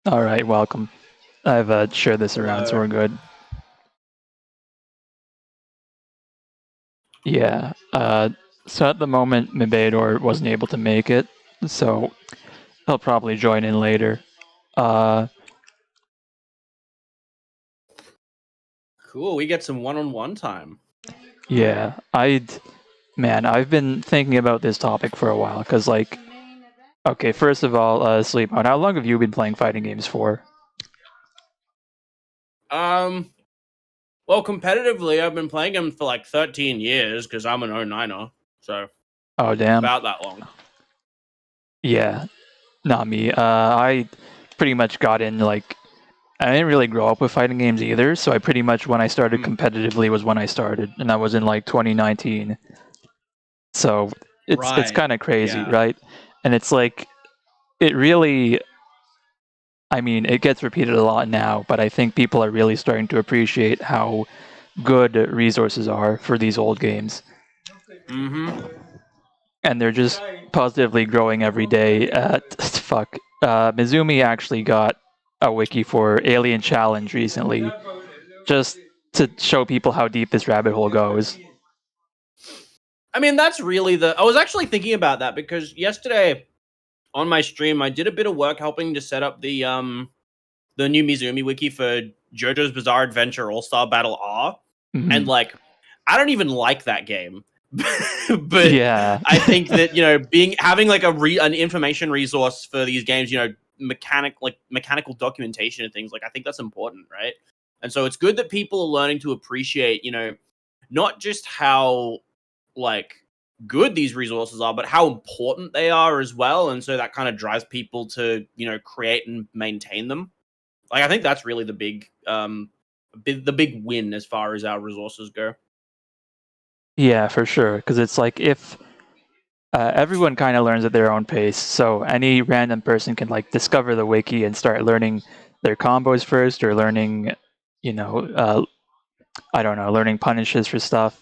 All right, welcome. I've shared this around, so Hello. we're good. Yeah. So at the moment, Mibeador wasn't able to make it, so he'll probably join in later. Uh, Cool. We get some one-on-one time. yeah. I've been thinking about this topic for a while, because, okay, first of all, Sleep Mode, how long have you been playing fighting games for? Well, competitively, I've been playing them for like 13 years because I'm an 09er, so Oh, damn. about that long. Yeah, not me. I pretty much got in, I didn't really grow up with fighting games either, so I pretty much, when I started competitively, was when I started, and that was in 2019. So it's Right. kind of crazy, Yeah. right? And it's like it really, I mean, it gets repeated a lot now, but I think people are really starting to appreciate how good resources are for these old games, Mm-hmm. and they're just positively growing every day. Fuck, Mizumi actually got a wiki for Alien Challenge recently, just to show people how deep this rabbit hole goes. I mean, that's really I was actually thinking about that because yesterday on my stream, I did a bit of work helping to set up the new Mizumi wiki for JoJo's Bizarre Adventure All-Star Battle R. And Mhm. I don't even like that game. But Yeah. I think that, having like an information resource for these games, mechanical documentation and things, like I think that's important, right? And so it's good that people are learning to appreciate, not just how like good these resources are, but how important they are as well. And so that kind of drives people to, create and maintain them. Like I think that's really the big win as far as our resources go. Yeah, for sure. Because it's like if everyone kind of learns at their own pace, so any random person can discover the wiki and start learning their combos first, or learning, you know, uh, I don't know, learning punishes for stuff.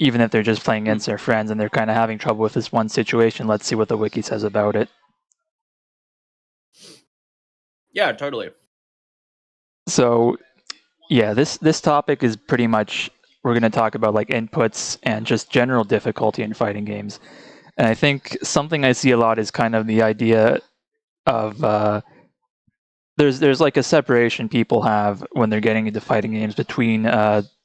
Even if they're just playing Hmm. against their friends and they're kind of having trouble with this one situation, let's see what the wiki says about it. Yeah, totally. So yeah, this topic is pretty much, we're going to talk about inputs and just general difficulty in fighting games. And I think something I see a lot is kind of the idea of there's like a separation people have when they're getting into fighting games between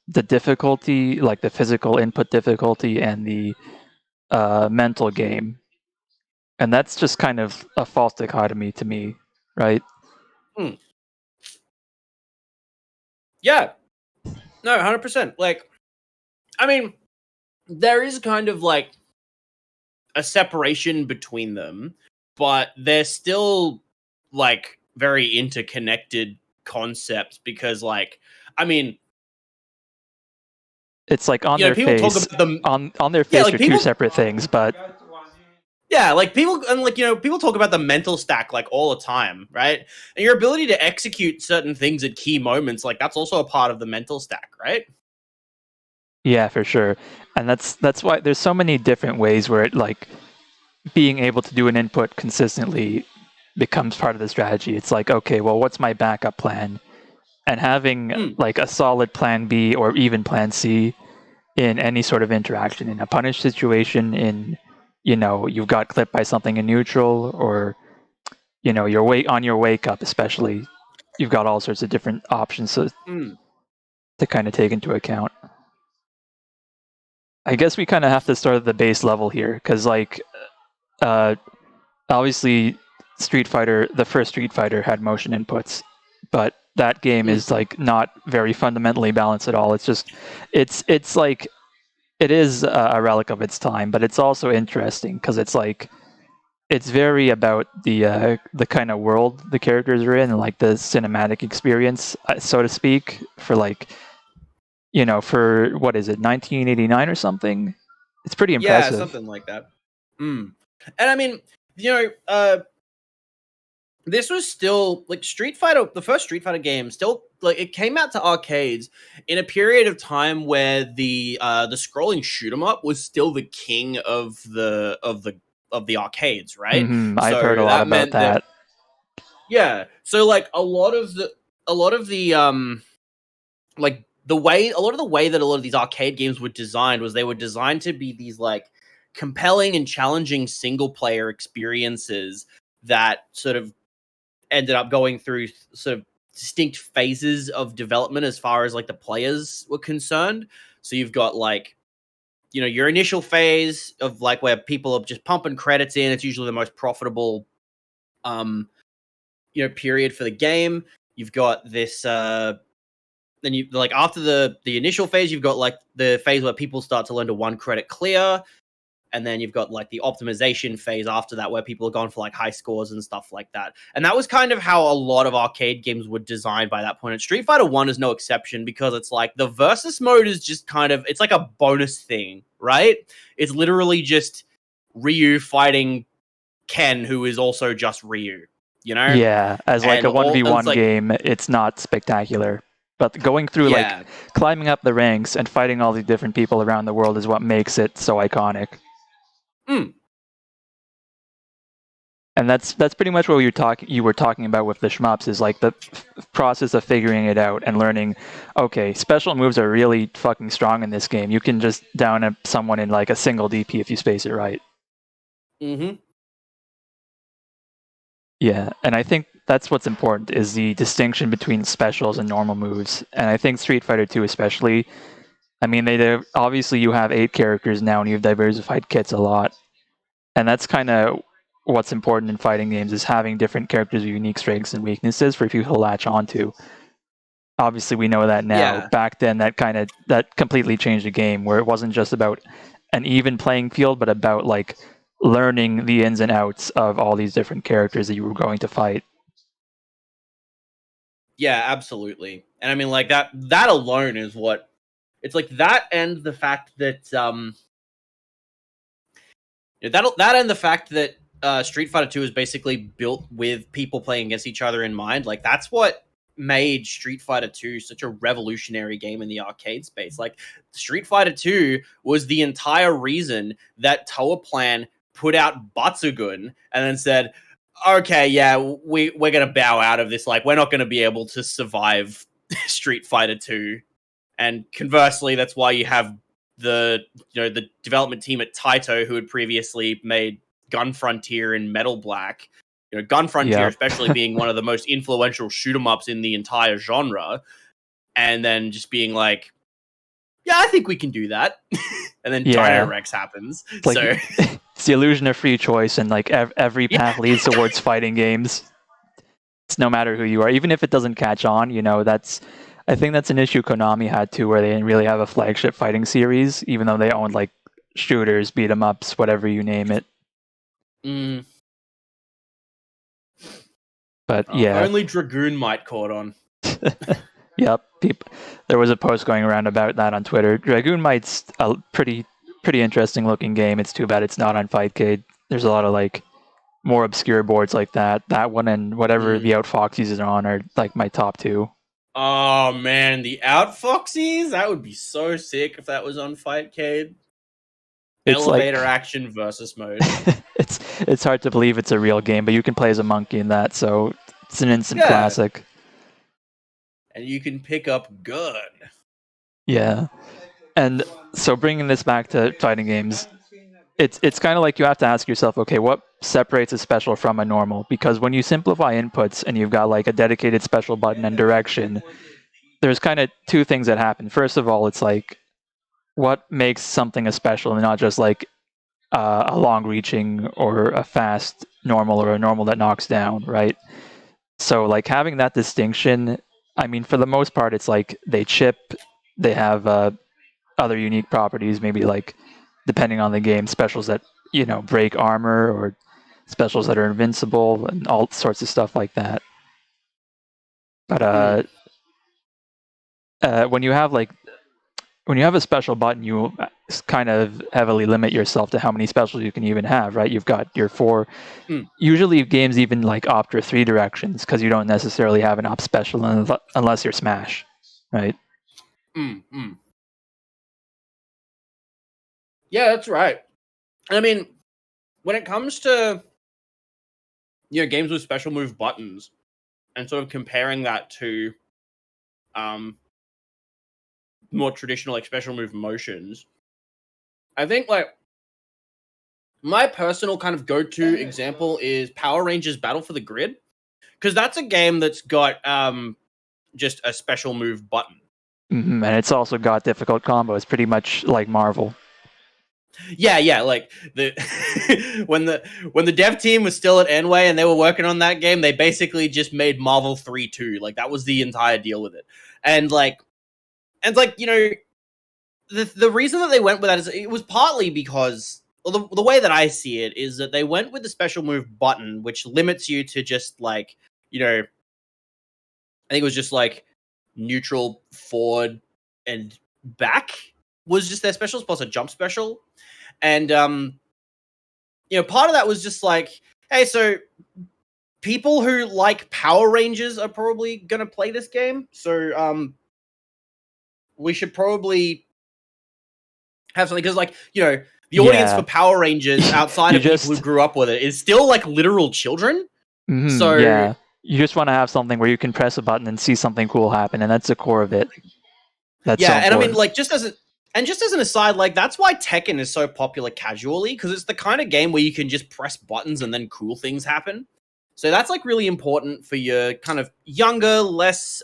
the difficulty, like the physical input difficulty, and the mental game, and that's just kind of a false dichotomy to me, right? Hmm. Yeah, no, 100%. Like, I mean, there is kind of like a separation between them, but they're still like very interconnected concepts because, like, I mean, It's like on their people talk face, about them. on their Yeah, face like are two people. separate things, but Yeah, like people and people talk about the mental stack like all the time, right? And your ability to execute certain things at key moments, like that's also a part of the mental stack, right? yeah, for sure. And that's why there's so many different ways where it, being able to do an input consistently becomes part of the strategy. It's like, okay, well, what's my backup plan? And having Hmm. like a solid plan B or even plan C in any sort of interaction, in a punish situation, in, you've got clipped by something in neutral, or on your wake up, especially, you've got all sorts of different options Hmm. to kind of take into account. I guess we kind of have to start at the base level here, because uh, obviously the first Street Fighter had motion inputs, but that game Hmm. is not very fundamentally balanced at all. It's just, it's like, it is a relic of its time, but it's also interesting because it's very about the kind of world the characters are in, and the cinematic experience, so to speak, for for what is it, 1989 or something. It's pretty Yeah, impressive. something like that. Hmm. And I mean, this was still like Street Fighter, the first Street Fighter game, still like it came out to arcades in a period of time where the scrolling shoot 'em up was still the king of the arcades, right? I've heard a So lot that about meant that that. Yeah. So like a lot of the like a lot of the way that a lot of these arcade games were designed was they were designed to be these like compelling and challenging single player experiences that sort of ended up going through sort of distinct phases of development as far as like the players were concerned. So you've got like, you know, your initial phase of like where people are just pumping credits in. It's usually the most profitable um period for the game. You've got this then you like after the initial phase, you've got like the phase where people start to learn to one credit clear, and then you've got like the optimization phase after that where people are going for like high scores and stuff like that. And that was kind of how a lot of arcade games were designed by that point. And Street Fighter 1 is no exception because it's like the versus mode is just kind of it's like a bonus thing, right? It's literally just Ryu fighting Ken, who is also just Ryu, you know? Yeah, as like And a all and it's 1v1 like game, it's not spectacular. But going through like yeah. climbing up the ranks and fighting all these different people around the world is what makes it so iconic. Mm, And that's pretty much what you were talking about with the shmups is like the process of figuring it out and learning, okay, special moves are really fucking strong in this game. You can just down someone in like a single DP if you space it right. mm-hmm. Yeah, and I think that's what's important is the distinction between specials and normal moves. And I think Street Fighter 2 especially, I mean, obviously you have 8 characters now and you've diversified kits a lot. And that's kind of what's important in fighting games is having different characters with unique strengths and weaknesses for people to latch onto. Obviously we know that now. Yeah. Back then that completely changed the game where it wasn't just about an even playing field, but about like learning the ins and outs of all these different characters that you were going to fight. Yeah, absolutely. And I mean like that alone is what it's like that and the fact that that and the fact that Street Fighter 2 is basically built with people playing against each other in mind. Like that's what made Street Fighter 2 such a revolutionary game in the arcade space. Like Street Fighter 2 was the entire reason that Toa Plan put out Batsugun and then said, "Okay, yeah, we're going to bow out of this. Like we're not going to be able to survive Street Fighter 2." And conversely, that's why you have the development team at Taito who had previously made Gun Frontier and Metal Black. You know, Gun Frontier, Yep. especially being one of the most influential shoot 'em ups in the entire genre, and then just being like, "Yeah, I think we can do that." And then Dino Yeah. Rex happens. It's like So it's the illusion of free choice and like every yeah, path leads towards fighting games. It's no matter who you are, even if it doesn't catch on, I think that's an issue Konami had too, where they didn't really have a flagship fighting series, even though they owned like shooters, beat 'em ups, whatever you name it. mm, But if yeah, only Dragoon might caught on. yep. There was a post going around about that on Twitter. Dragoon Might's a pretty interesting looking game. It's too bad it's not on Fightcade. There's a lot of like more obscure boards like that. That one and whatever Mm. the Outfoxies are on are like my top two. Oh man, the Outfoxies? That would be so sick if that was on Fightcade. It's like Elevator action versus mode. it's hard to believe it's a real game, but you can play as a monkey in that, so it's an instant Yeah, classic. and you can pick up gun. Yeah, and so bringing this back to fighting games, it's kind of like you have to ask yourself, okay, what separates a special from a normal? Because when you simplify inputs and you've got like a dedicated special button and direction, there's kind of two things that happen. First of all, it's like what makes something a special and not just like a long-reaching or a fast normal or a normal that knocks down, right? So like having that distinction, I mean, for the most part, it's like they chip, they have other unique properties, maybe like depending on the game, specials that break armor or specials that are invincible and all sorts of stuff like that. But Mm, when you have a special button, you kind of heavily limit yourself to how many specials you can even have, right? You've got your four. mm, Usually, games even like opt for 3 directions because you don't necessarily have an op special unless you're Smash, right? mm. Yeah, that's right. I mean, when it comes to games with special move buttons, and sort of comparing that to more traditional like special move motions, I think like my personal kind of go-to example is Power Rangers Battle for the Grid, because that's a game that's got just a special move button. And it's also got difficult combos, pretty much like Marvel. Yeah, like the when the dev team was still at Enway and they were working on that game, they basically just made Marvel 3-2. Like that was the entire deal with it. And like you know, the reason that they went with that is it was partly because the way that I see it is that they went with the special move button, which limits you to just like, you know, I think it was just like neutral, forward, and back was just their specials plus a jump special. And you know, part of that was just like, hey, so people who like Power Rangers are probably gonna play this game. So we should probably have something, because like, you know, the audience for Power Rangers outside of people who grew up with it is still like literal children. So yeah, you just want to have something where you can press a button and see something cool happen, and that's the core of it. That's yeah, so and I mean, important. like, just as an aside, like that's why Tekken is so popular casually, because it's the kind of game where you can just press buttons and then cool things happen. So that's like really important for your kind of younger, less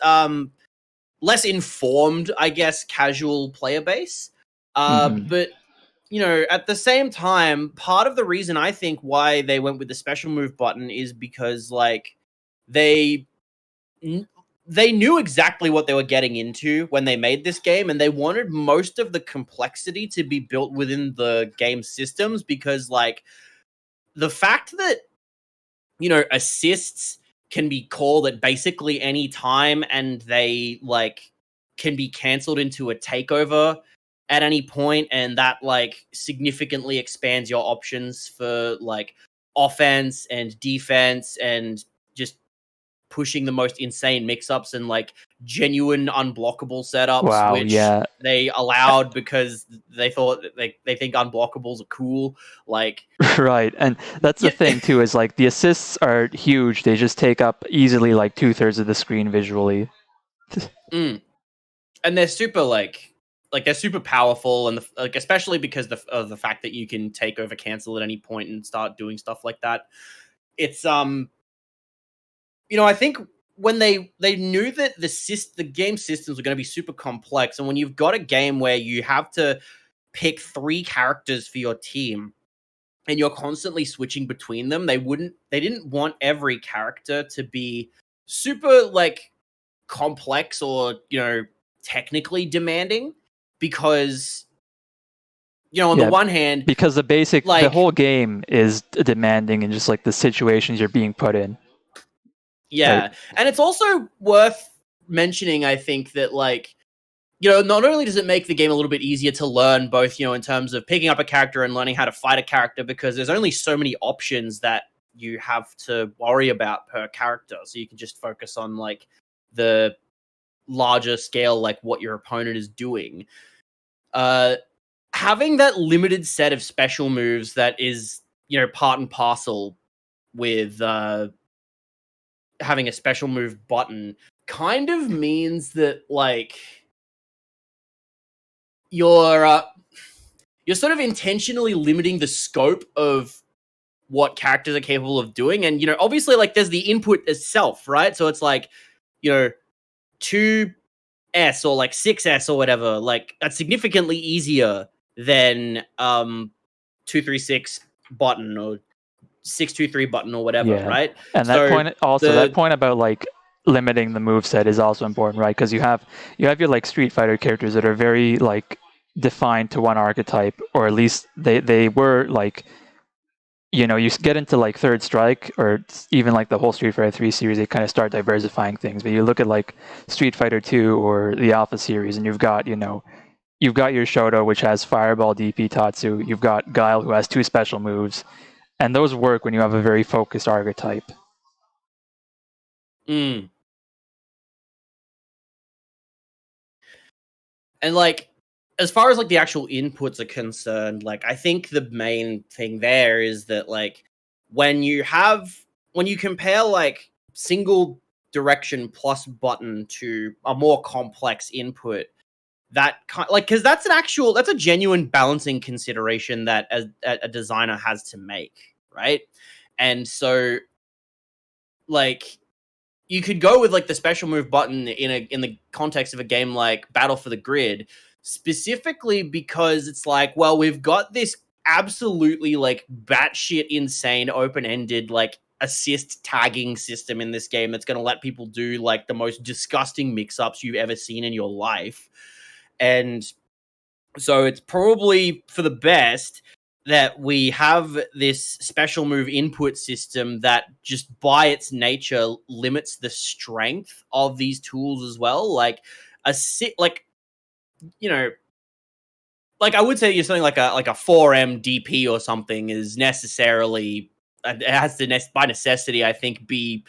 informed, I guess, casual player base. But you know, at the same time, part of the reason I think why they went with the special move button is because like they they knew exactly what they were getting into when they made this game, and they wanted most of the complexity to be built within the game systems, because like the fact that, you know, assists can be called at basically any time and they like can be cancelled into a takeover at any point, and that like significantly expands your options for like offense and defense and just pushing the most insane mix-ups and like genuine unblockable setups, Wow, which yeah. they allowed because they thought they think unblockables are cool. Like, Right, and that's the yeah, thing too, is like the assists are huge. They just take up easily like 2/3 of the screen visually. and they're super like they're super powerful, and like especially because of the fact that you can take over cancel at any point and start doing stuff like that. It's you know, I think when they knew that the game systems were going to be super complex, and when you've got a game where you have to pick 3 characters for your team and you're constantly switching between them, they didn't want every character to be super like complex or, you know, technically demanding, because, you know, on the Yeah, one hand, because the like, whole game is demanding and just like the situations you're being put in. Right. yeah, and it's also worth mentioning, I think, that like, you know, not only does it make the game a little bit easier to learn, both, you know, in terms of picking up a character and learning how to fight a character, because there's only so many options that you have to worry about per character, so you can just focus on like the larger scale, like what your opponent is doing. Having that limited set of special moves that is, you know, part and parcel with having a special move button kind of means that like you're sort of intentionally limiting the scope of what characters are capable of doing. And, you know, obviously, like, there's the input itself, right? So it's like, you know, 2S or like 6S or whatever, like, that's significantly easier than 236 button or 623 button or whatever, Yeah, right? and So that the point about like limiting the move set is also important, right? Because you have your like Street Fighter characters that are very like defined to one archetype, or at least they were like, you know, you get into like Third Strike or even like the whole Street Fighter 3 series, they kind of start diversifying things. But you look at like Street Fighter 2 or the Alpha series, and you've got, you know, you've got your Shoto, which has Fireball, DP, Tatsu. You've got Guile, who has 2 special moves, and those work when you have a very focused archetype. mm. And like, as far as like the actual inputs are concerned, like I think the main thing there is that like when you compare like single direction plus button to a more complex input, that because that's a genuine balancing consideration that a designer has to make, right? And so like you could go with like the special move button in the context of a game like Battle for the Grid, specifically because it's like, well, we've got this absolutely like batshit insane open-ended like assist tagging system in this game that's going to let people do like the most disgusting mix-ups you've ever seen in your life. And so it's probably for the best that we have this special move input system that just by its nature limits the strength of these tools as well. Like like you know, like I would say something like a 4M DP or something is necessarily it has to by necessity I think be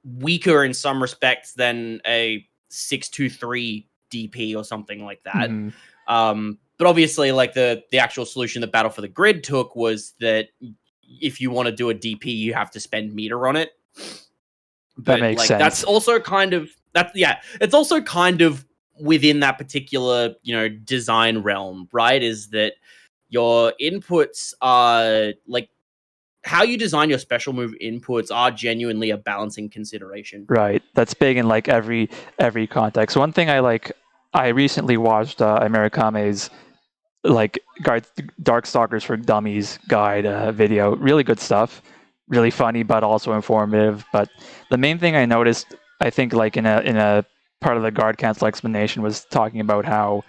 weaker in some respects than a 623 DP or something like that. Mm-hmm. But obviously, like the actual solution that Battle for the Grid took was that if you want to do a DP, you have to spend meter on it. That But makes like that's sense. also kind of it's also kind of within that particular design realm, right? Is that your inputs are like how you design your special move inputs are genuinely a balancing consideration. Right. That's big in like every context. One thing I recently watched Amerikame's like Darkstalkers for Dummies guide video. Really good stuff. Really funny, but also informative. But the main thing I noticed, I think, like in a part of the guard cancel explanation, was talking about how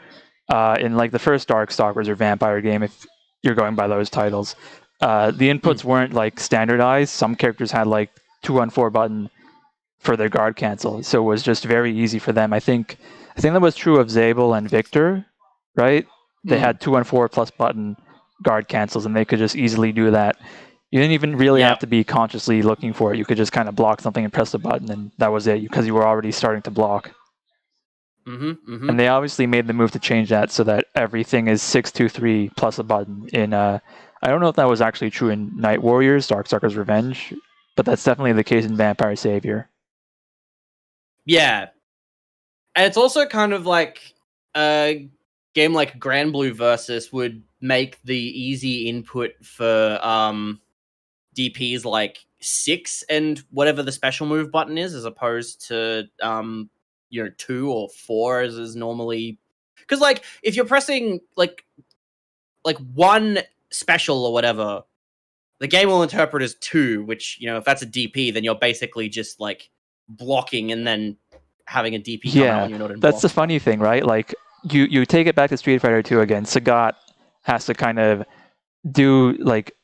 in like the first Darkstalkers or Vampire game, if you're going by those titles, the inputs weren't like standardized. Some characters had like 2-on-4 button for their guard cancel, so it was just very easy for them. I think that was true of Zabel and Victor, right? They had 2-on-4 plus button guard cancels, and they could just easily do that. You didn't even really have Yep. to be consciously looking for it. You could just kind of block something and press the button, and that was it, because you were already starting to block. And they obviously made the move to change that so that everything is 623 plus a button. I don't know if that was actually true in Night Warriors, Darkstalkers Revenge, but that's definitely the case in Vampire Savior. Yeah. And it's also kind of like a game like Grand Blue Versus would make the easy input for DPs like 6 and whatever the special move button is, as opposed to 2 or 4 as is normally. Because like if you're pressing like one special or whatever, the game will interpret as 2, which if that's a DP, then you're basically just like blocking and then having a DP come out Yeah, when you're not in that's block the spot. funny thing, right? Like you take it back to Street Fighter 2 again. Sagat has to kind of do like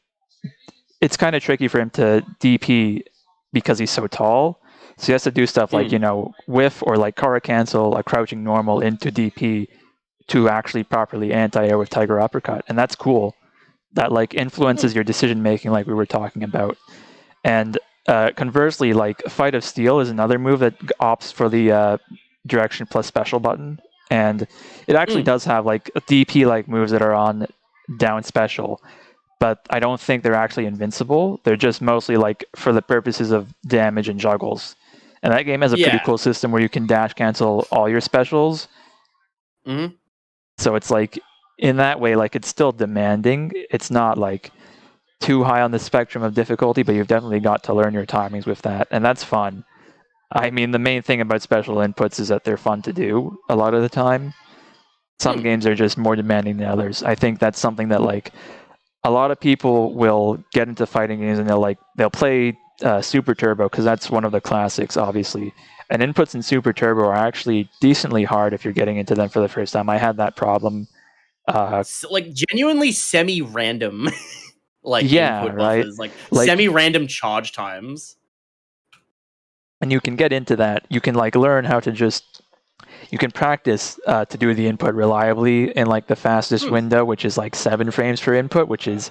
it's kind of tricky for him to DP because he's so tall. So he has to do stuff like whiff or like Kara cancel a crouching normal into DP to actually properly anti-air with Tiger Uppercut, and that's cool. That like influences your decision making, like we were talking about. And conversely, like Fight of Steel is another move that opts for the direction plus special button, and it actually does have like DP like moves that are on down special, but I don't think they're actually invincible. They're just mostly like for the purposes of damage and juggles. And that game has a pretty Yeah. cool system where you can dash cancel all your specials. Mm-hmm. So it's like in that way, like it's still demanding. It's not like too high on the spectrum of difficulty, but you've definitely got to learn your timings with that, and that's fun. I mean, the main thing about special inputs is that they're fun to do a lot of the time. Some games are just more demanding than others. I think that's something that like a lot of people will get into fighting games and they'll play Super Turbo because that's one of the classics, obviously. And inputs in Super Turbo are actually decently hard if you're getting into them for the first time. I had that problem. Like genuinely semi-random like Yeah, input right. buffers, like Like, semi-random charge times. and you can get into that. You can like learn how to just you can practice to do the input reliably in like the fastest window, which is like 7 frames per input, which is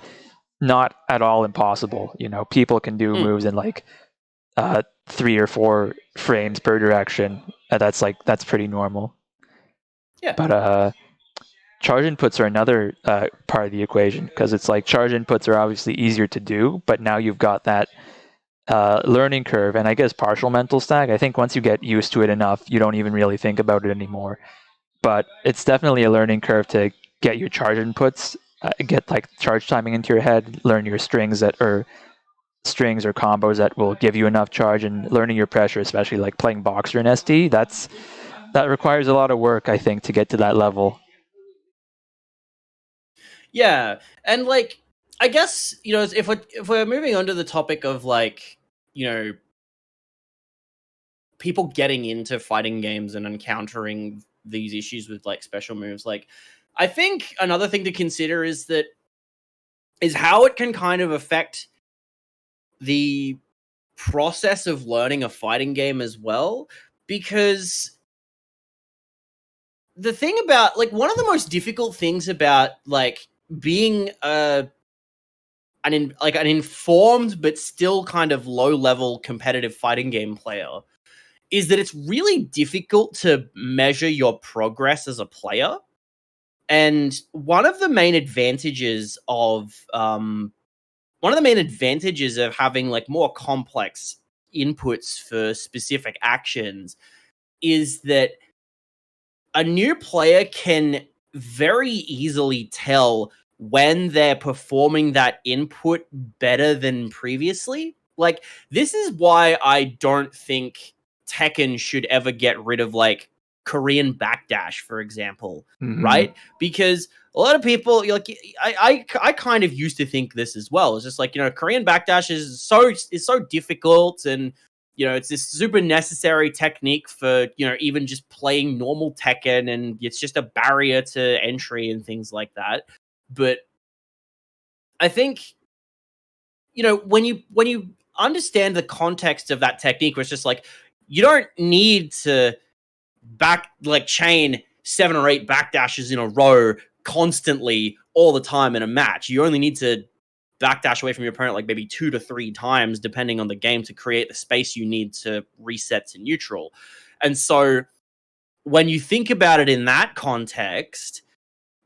not at all impossible. People can do moves in like 3 or 4 frames per direction. That's pretty normal. Yeah. But charge inputs are another part of the equation because it's like charge inputs are obviously easier to do, but now you've got that learning curve, and I guess partial mental stack. I think once you get used to it enough, you don't even really think about it anymore. But it's definitely a learning curve to get your charge inputs, get like charge timing into your head, learn your strings or combos that will give you enough charge, and learning your pressure, especially like playing boxer in SD. That requires a lot of work, I think, to get to that level. Yeah, and like I guess if we're moving on to the topic of like people getting into fighting games and encountering these issues with like special moves, like I think another thing to consider is how it can kind of affect the process of learning a fighting game as well, because the thing about like one of the most difficult things about like being an informed but still kind of low level competitive fighting game player is that it's really difficult to measure your progress as a player. And one of the main advantages of having like more complex inputs for specific actions is that a new player can very easily tell when they're performing that input better than previously. Like, this is why I don't think Tekken should ever get rid of like Korean backdash, for example, Mm-hmm. right? Because a lot of people like I kind of used to think this as well. It's just like, Korean backdash is so difficult, and it's this super necessary technique for, even just playing normal Tekken, and it's just a barrier to entry and things like that. But I think, when you understand the context of that technique, where it's just like you don't need to chain 7 or 8 backdashes in a row constantly all the time in a match. You only need to backdash away from your opponent like maybe 2 to 3 times, depending on the game, to create the space you need to reset to neutral. And so when you think about it in that context,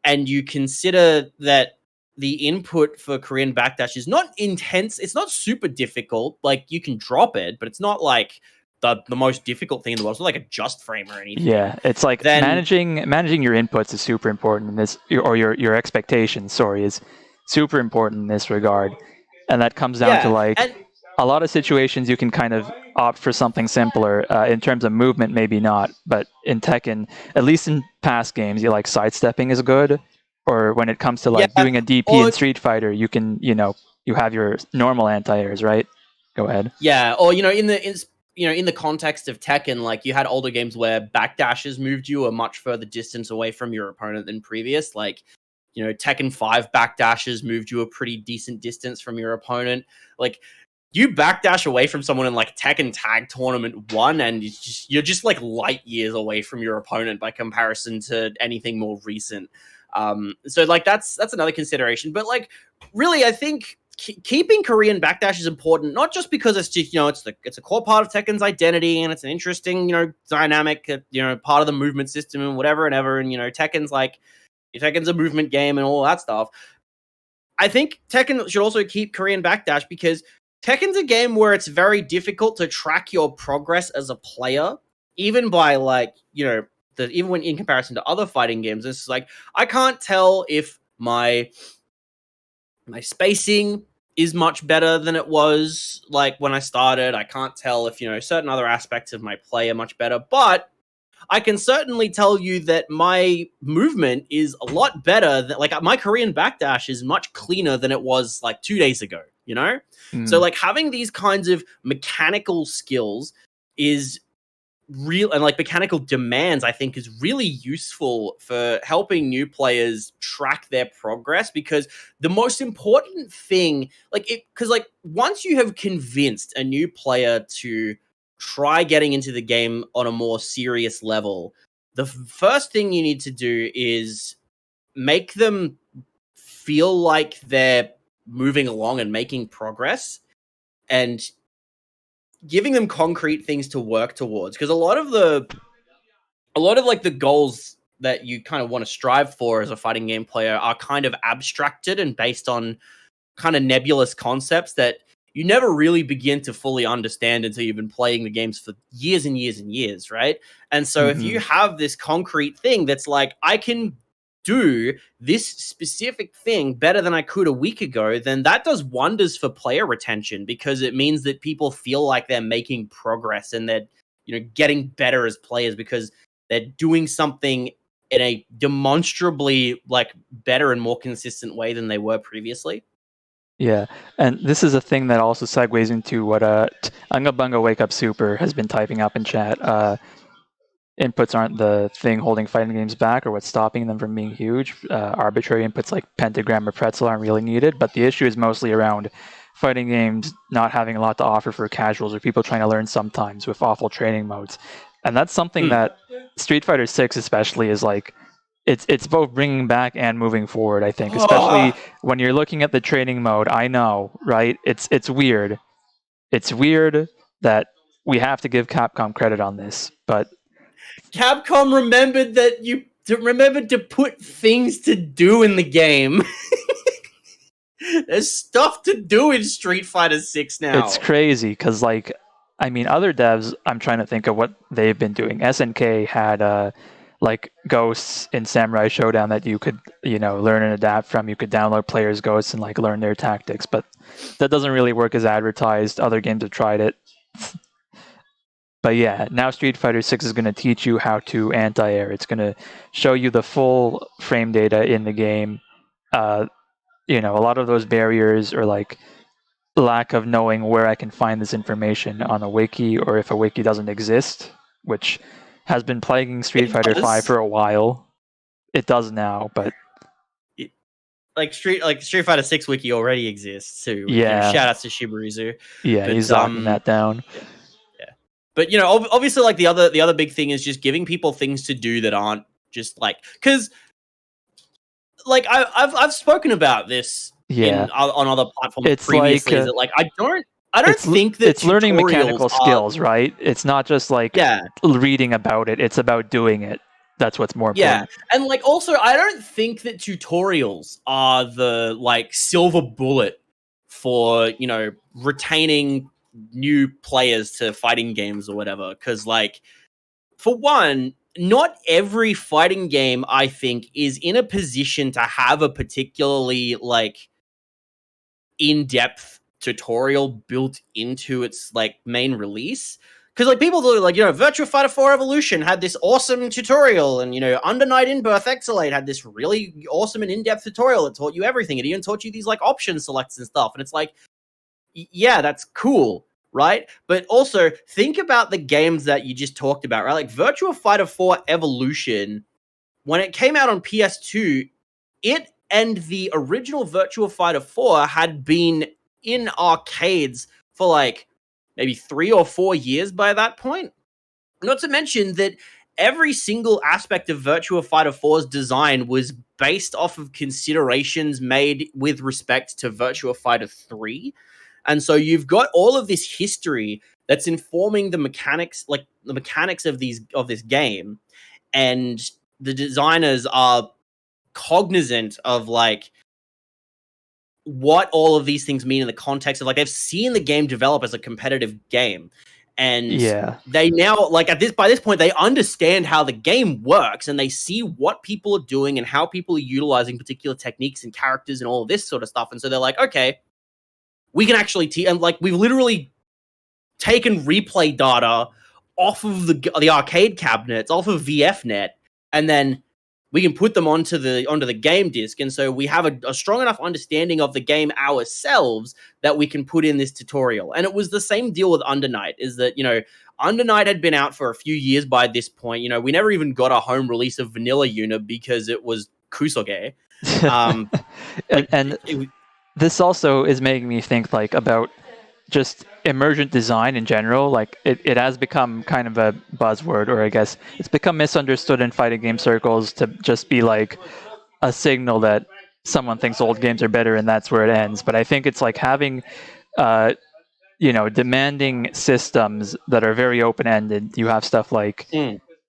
and you consider that the input for Korean backdash is not intense, it's not super difficult. Like, you can drop it, but it's not like the most difficult thing in the world. It's not like a just frame or anything. Yeah, it's like Then managing your inputs is super important in this, or your expectations. Sorry, is super important in this regard, and that comes down to yeah, like and a lot of situations you can kind of opt for something simpler. In terms of movement, maybe not, but in Tekken, at least in past games, you like sidestepping is good, or when it comes to yeah, like doing a DP in or Street Fighter, you can you have your normal anti-airs, right? Go ahead. yeah, or in the context of Tekken, like you had older games where backdashes moved you a much further distance away from your opponent than previous. Like, Tekken 5 backdashes moved you a pretty decent distance from your opponent. Like, you backdash away from someone in like Tekken Tag Tournament 1, and you're just like light years away from your opponent by comparison to anything more recent. So like that's another consideration. But like, really, I think keeping Korean backdash is important, not just because it's just it's a core part of Tekken's identity, and it's an interesting dynamic part of the movement system and whatever and ever, and Tekken's a movement game and all that stuff. I think Tekken should also keep Korean backdash because Tekken's a game where it's very difficult to track your progress as a player, even by even when in comparison to other fighting games. It's like I can't tell if my spacing is much better than it was like when I started. I can't tell if certain other aspects of my play are much better, but I can certainly tell you that my movement is a lot better. Like, my Korean backdash is much cleaner than it was like 2 days ago. So Mm. like having these kinds of mechanical skills is real, and like mechanical demands, I think, is really useful for helping new players track their progress, because the most important thing, because like once you have convinced a new player to try getting into the game on a more serious level, the first thing you need to do is make them feel like they're moving along and making progress, and giving them concrete things to work towards, because a lot of like the goals that you kind of want to strive for as a fighting game player are kind of abstracted and based on kind of nebulous concepts that you never really begin to fully understand until you've been playing the games for years and years and years, right? And so if Mm-hmm. you have this concrete thing that's like, I can do this specific thing better than I could a week ago, then that does wonders for player retention, because it means that people feel like they're making progress and they're, getting better as players because they're doing something in a demonstrably like better and more consistent way than they were previously. Yeah, and this is a thing that also segues into what Unga Bunga Wake Up Super has been typing up in chat. Inputs aren't the thing holding fighting games back or what's stopping them from being huge. Arbitrary inputs like pentagram or pretzel aren't really needed, but the issue is mostly around fighting games not having a lot to offer for casuals or people trying to learn sometimes with awful training modes. And that's something Mm. that Street Fighter 6 especially is like it's both bringing back and moving forward, I think, especially when you're looking at the training mode. I know, right? It's weird. It's weird that we have to give Capcom credit on this, but Capcom remembered to put things to do in the game. There's stuff to do in Street Fighter 6 it's now. crazy because, like, I mean, other devs, I'm trying to think of what they've been doing. SNK had like ghosts in Samurai Showdown that you could, learn and adapt from. You could download players' ghosts and like learn their tactics, but that doesn't really work as advertised. Other games have tried it. But yeah, now Street Fighter 6 is going to teach you how to anti-air. It's going to show you the full frame data in the game. A lot of those barriers or like lack of knowing where I can find this information on a wiki or if a wiki doesn't exist, which has been plaguing Street It Fighter 5 does. for a while. It does now, but Street Fighter 6 wiki already exists too. yeah, Shout outs to Shibarizu. he's But knocking that down. yeah. But obviously, like the other big thing is just giving people things to do that aren't just like, because like I've spoken about this Yeah, on other platforms it's previously. like Is that like I don't it's think that it's learning tutorials mechanical are, skills, right? It's not just like yeah. reading about it. It's about doing it. That's what's more Yeah, important. and like also, I don't think that tutorials are the like silver bullet for retaining new players to fighting games or whatever. Because like, for one, not every fighting game I think is in a position to have a particularly like in-depth tutorial built into its like main release. Because like people do, like, Virtua Fighter 4 Evolution had this awesome tutorial, and Under Night in Birth Exilate had this really awesome and in-depth tutorial that taught you everything. It even taught you these like option selects and stuff. And it's like, yeah, that's cool, right? But also think about the games that you just talked about, right? Like Virtua Fighter 4 Evolution, when it came out on PS2, it and the original Virtua Fighter 4 had been in arcades for like maybe 3 or 4 years by that point. Not to mention that every single aspect of Virtua Fighter 4's design was based off of considerations made with respect to Virtua Fighter 3. And so you've got all of this history that's informing the mechanics of this game, and the designers are cognizant of like what all of these things mean in the context of like they've seen the game develop as a competitive game, and Yeah. they now like by this point they understand how the game works, and they see what people are doing and how people are utilizing particular techniques and characters and all of this sort of stuff. And so they're like, okay, we can actually and like we've literally taken replay data off of the arcade cabinets, off of VFNet, and then we can put them onto the game disc. And so we have a strong enough understanding of the game ourselves that we can put in this tutorial. And it was the same deal with Under Night, is that, Under Night had been out for a few years by this point. We never even got a home release of Vanilla Unit because it was Kusoge. And this also is making me think like about just emergent design in general. Like it has become kind of a buzzword, or I guess it's become misunderstood in fighting game circles to just be like a signal that someone thinks old games are better and that's where it ends. But I think it's like having demanding systems that are very open-ended. You have stuff like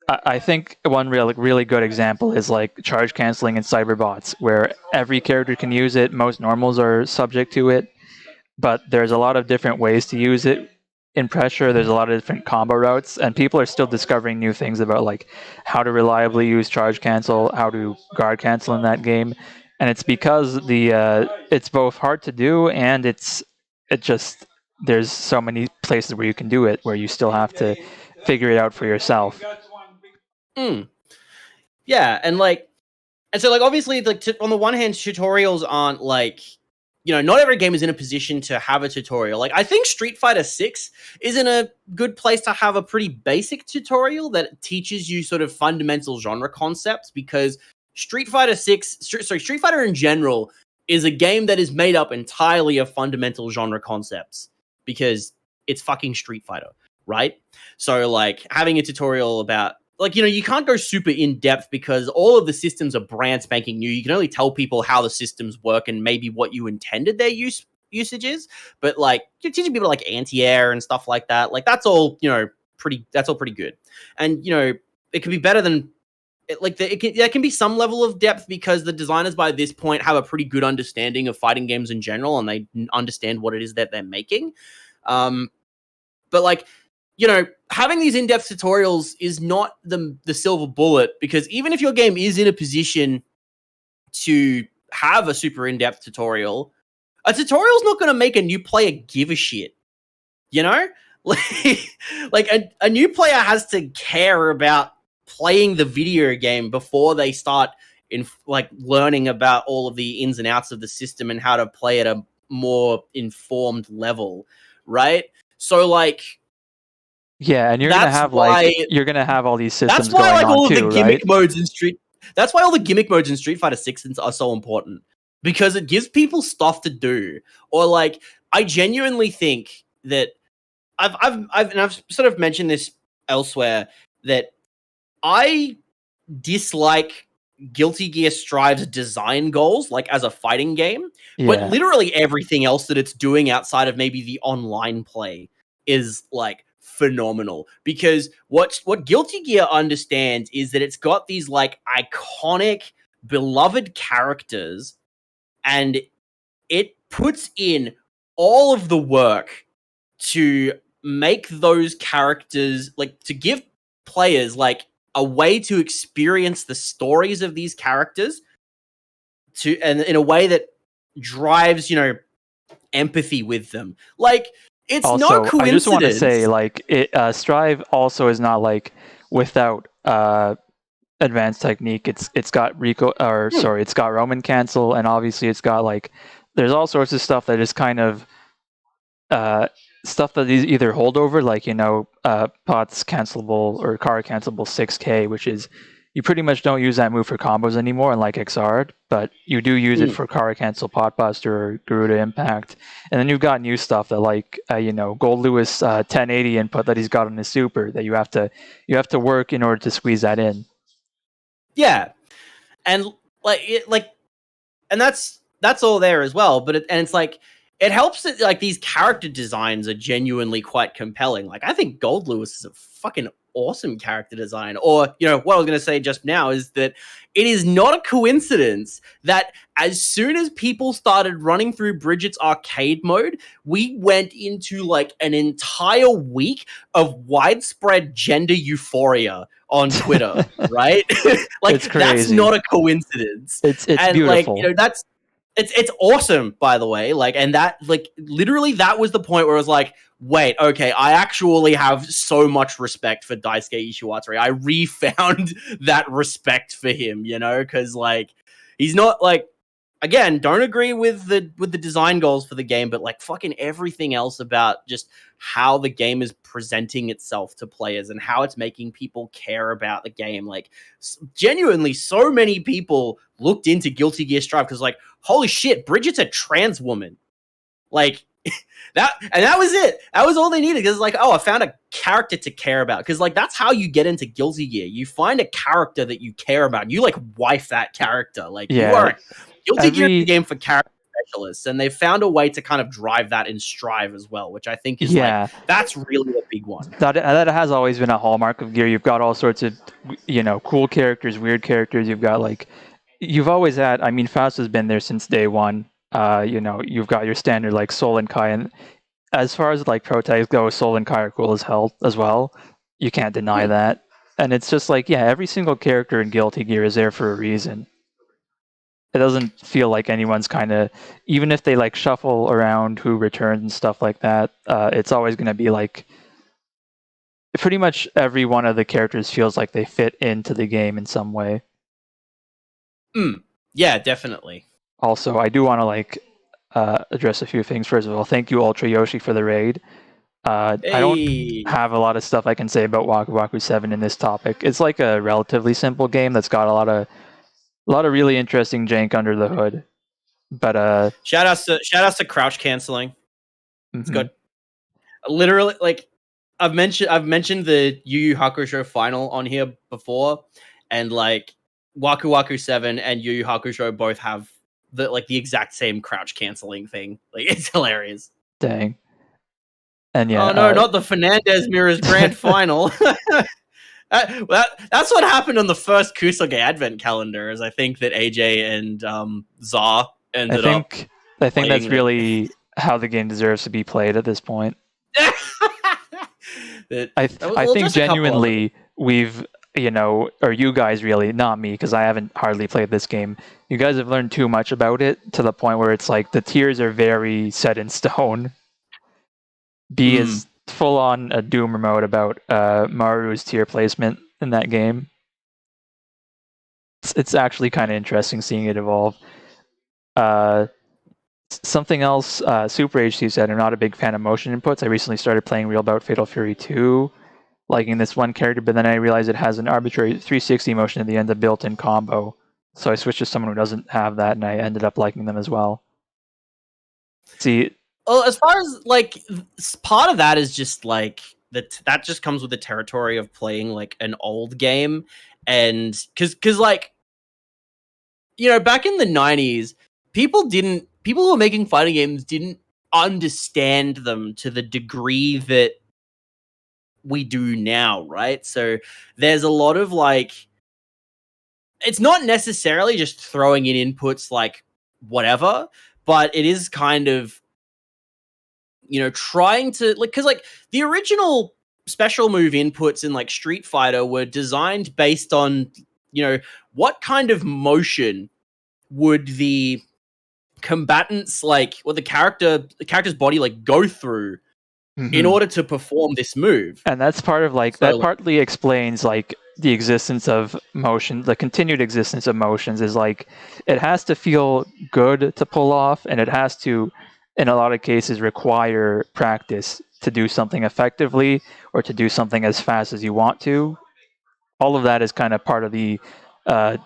I think one really good example is like charge canceling in Cyberbots, where every character can use it. Most normals are subject to it. but there's a lot of different ways to use it in pressure. There's a lot of different combo routes, and people are still discovering new things about like how to reliably use charge cancel, how to guard cancel in that game. And it's because it's both hard to do, and it just there's so many places where you can do it where you still have to figure it out for yourself. Mm. Yeah, and so like obviously like on the one hand, tutorials aren't like, you know, not every game is in a position to have a tutorial. Like I think Street Fighter 6 is in a good place to have a pretty basic tutorial that teaches you sort of fundamental genre concepts, because Street Fighter 6, sorry, Street Fighter in general is a game that is made up entirely of fundamental genre concepts because it's fucking Street Fighter, right? So like having a tutorial about, like, you know, you can't go super in depth because all of the systems are brand spanking new. You can only tell people how the systems work and maybe what you intended their usage is. But like you're teaching people like anti-air and stuff like that. Like that's all, you know, that's all pretty good. And you know, it could be better than there can be some level of depth because the designers by this point have a pretty good understanding of fighting games in general and they understand what it is that they're making. But like, you know, having these in-depth tutorials is not the silver bullet, because even if your game is in a position to have a super in-depth tutorial, a tutorial's not going to make a new player give a shit. You know? Like a new player has to care about playing the video game before they start in like learning about all of the ins and outs of the system and how to play at a more informed level, right? So like Yeah, and that's why you're gonna have all these that's systems why going like on all of the too, gimmick right? modes in Street that's why all the gimmick modes in Street Fighter 6 are so important, because it gives people stuff to do. Or like I genuinely think that I've sort of mentioned this elsewhere, that I dislike Guilty Gear Strive's design goals, like as a fighting game, but Yeah. literally everything else that it's doing outside of maybe the online play is like phenomenal. Because what Guilty Gear understands is that it's got these like iconic, beloved characters, and it puts in all of the work to make those characters, like to give players like a way to experience the stories of these characters to, and in a way that drives, you know, empathy with them. Like it's no Also, I just want to say, coincidence. like, Strive also is not like without advanced technique. It's got Hmm. it's got Roman cancel, and obviously it's got like there's all sorts of stuff that is kind of uh, stuff that is either holdover, like pots cancelable or car cancelable 6K, which is you pretty much don't use that move for combos anymore, unlike XR, but you do use it Hmm. for car cancel, pot buster, or Garuda impact. And then you've got new stuff that like Gold Lewis 1080 input that he's got on his super that you have to work in order to squeeze that in. Yeah, and and that's all there as well. But it's like it helps that like these character designs are genuinely quite compelling. Like I think Gold Lewis is a fucking awesome character design. Or you know what I was going to say just now is that it is not a coincidence that as soon as people started running through Bridget's arcade mode, we went into like an entire week of widespread gender euphoria on Twitter, right? It's Like that's crazy. not a coincidence. It's And like, you beautiful. know, that's it's awesome, by the way. Like, and that like literally that was the point where I was like, wait, okay, I actually have so much respect for Daisuke Ishiwatari. I refound that respect for him, you know, because like he's not like, again, don't agree with the design goals for the game, but like fucking everything else about just how the game is presenting itself to players and how it's making people care about the game. Like genuinely, so many people looked into Guilty Gear Strive because like, holy shit, Bridget's a trans woman. Like that was it. That was all they needed. Because like, oh, I found a character to care about. Because like that's how you get into Guilty Gear. You find a character that you care about. And you like wife that character. Like you Yeah. are Guilty Gear is a Every game for character specialists, and they found a way to kind of drive that in Strive as well, which I think is like yeah. that's really a big one. That has always been a hallmark of Gear. You've got all sorts of cool characters, weird characters. You've always had. I mean, Faust has been there since day one. You've got your standard like Sol and Kai, and as far as like protags go, Sol and Kai are cool as hell as well. You can't deny Hmm. that. And it's just like, yeah, every single character in Guilty Gear is there for a reason. It doesn't feel like anyone's kind of, even if they like shuffle around who returns and stuff like that, it's always going to be like pretty much every one of the characters feels like they fit into the game in some way. Yeah, definitely. Also, I do want to like address a few things. First of all, thank you Ultra Yoshi for the raid. I don't Hey, have a lot of stuff I can say about Waku Waku 7 in this topic. It's like a relatively simple game that's got a lot of really interesting jank under the hood. But shout outs to crouch canceling. It's mhm, good. Literally, like I've mentioned the Yu Yu Hakusho final on here before, and like Waku Waku 7 and Yu Yu Hakusho both have the exact same crouch canceling thing. Like it's hilarious. dang. And yeah, Oh no, not the Fernandez Mirrors grand final. That's what happened on the first Kusoge Advent calendar. Is I think that AJ and Za I ended up think I think that's playing it. really how the game deserves to be played at this point. I Well, think just a couple of them. genuinely we've or you guys really, not me, because I haven't hardly played this game. You guys have learned too much about it to the point where it's like the tiers are very set in stone. B Mm. is full on a doomer mode about Maru's tier placement in that game. It's actually kind of interesting seeing it evolve. Uh, Something else, Super HC said, I'm not a big fan of motion inputs. I recently started playing Real Bout Fatal Fury 2, liking this one character, but then I realized it has an arbitrary 360 motion at the end, a built-in combo. So I switched to someone who doesn't have that, and I ended up liking them as well. See, Well, as far as like part of that is just like that just comes with the territory of playing like an old game, and because like back in the 90s, people who were making fighting games didn't understand them to the degree that we do now, right? So there's a lot of like it's not necessarily just throwing in inputs like whatever, but it is kind of trying to like because like the original special move inputs in like Street Fighter were designed based on what kind of motion would the combatants like what the character's body like go through in mhm. order to perform this move. And that's part of like So that like, partly explains like the existence of motion, the continued existence of motions is like it has to feel good to pull off, and it has to, in a lot of cases, require practice to do something effectively or to do something as fast as you want to. All of that is kind of part of the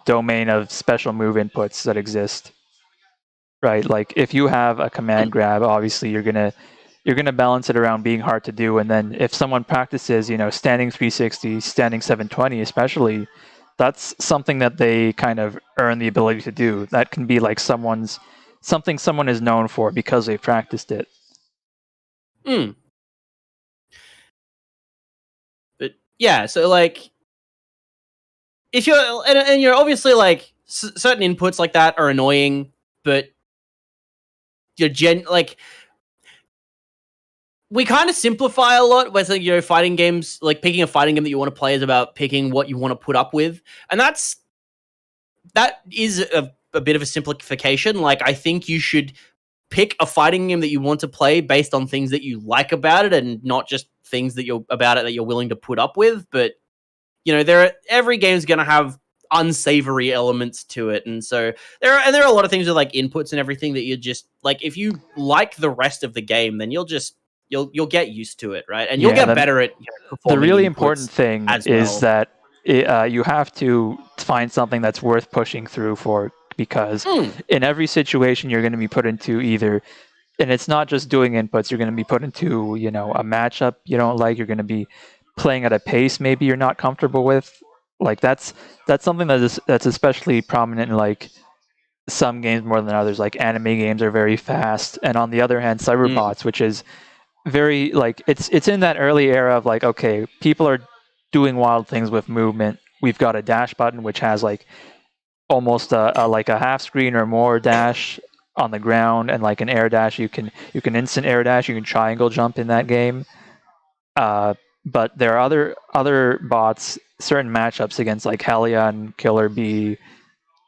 domain of special move inputs that exist, right? Like if you have a command grab, obviously you're gonna balance it around being hard to do, and then if someone practices, standing 360, standing 720, especially, that's something that they kind of earn the ability to do. That can be like something someone is known for because they practiced it. mm, but yeah, so like if you're and you're obviously like certain inputs like that are annoying, but you're like we kind of simplify a lot with like, fighting games. Like picking a fighting game that you want to play is about picking what you want to put up with, and that is a bit of a simplification. Like I think you should pick a fighting game that you want to play based on things that you like about it, and not just things that you're willing to put up with. But every game's gonna have unsavory elements to it, and so there are a lot of things with like inputs and everything that you just like if you like the rest of the game, then you'll get used to it, right? And you'll Yeah, get then better at the performing really important inputs thing as is well. that you have to find something that's worth pushing through for, because Hmm. in every situation you're going to be put into either, and it's not just doing inputs, you're going to be put into a matchup you don't like, you're going to be playing at a pace maybe you're not comfortable with. Like that's something that's especially prominent in like some games more than others. Like anime games are very fast, and on the other hand, Mm. cyberbots, which is very like it's in that early era of like, okay, people are doing wild things with movement. We've got a dash button which has like almost like a half screen or more dash. on the ground, and like an air dash, you can instant air dash, you can triangle jump in that game. But there are other bots, certain matchups against like Hellion, Killer Bee,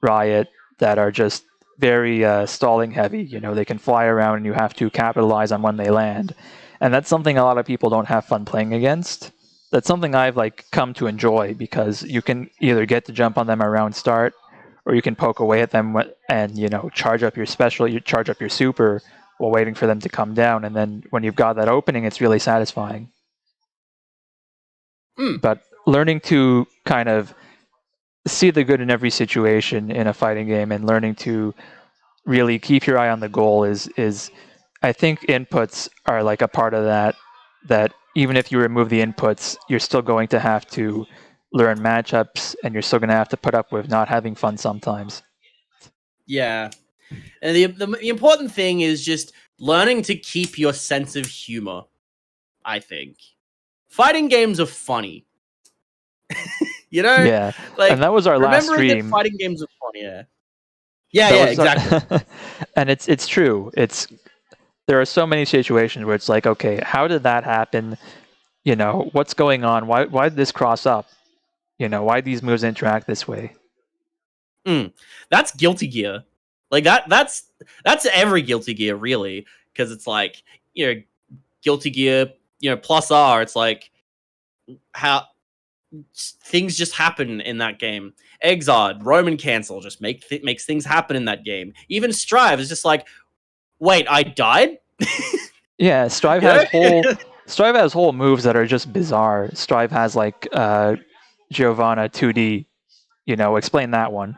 Riot, that are just very stalling heavy. You know, they can fly around and you have to capitalize on when they land. And that's something a lot of people don't have fun playing against. That's something I've like come to enjoy because you can either get to jump on them around start, or you can poke away at them and charge up your special, you charge up your super while waiting for them to come down. And then when you've got that opening, it's really satisfying. Mm. But learning to kind of see the good in every situation in a fighting game and learning to really keep your eye on the goal is I think inputs are like a part of that even if you remove the inputs, you're still going to have to learn matchups and you're still going to have to put up with not having fun sometimes. Yeah. And the important thing is just learning to keep your sense of humor, I think. Fighting games are funny. You know? Yeah. And Like, that was our last remembering that stream. fighting games are funny, yeah. Yeah, That yeah, was our exactly. and it's true. There are so many situations where it's like, okay, how did that happen? What's going on? Why did this cross up? Why these moves interact this way? That's Guilty Gear. Like that's every Guilty Gear, really. Because it's like, Guilty Gear, plus R, it's like how things just happen in that game. Exard, Roman Cancel just makes things happen in that game. Even Strive is just like, wait, I died? Yeah, Strive You has know? whole moves that are just bizarre. Strive has like Giovanna 2D. Explain that one.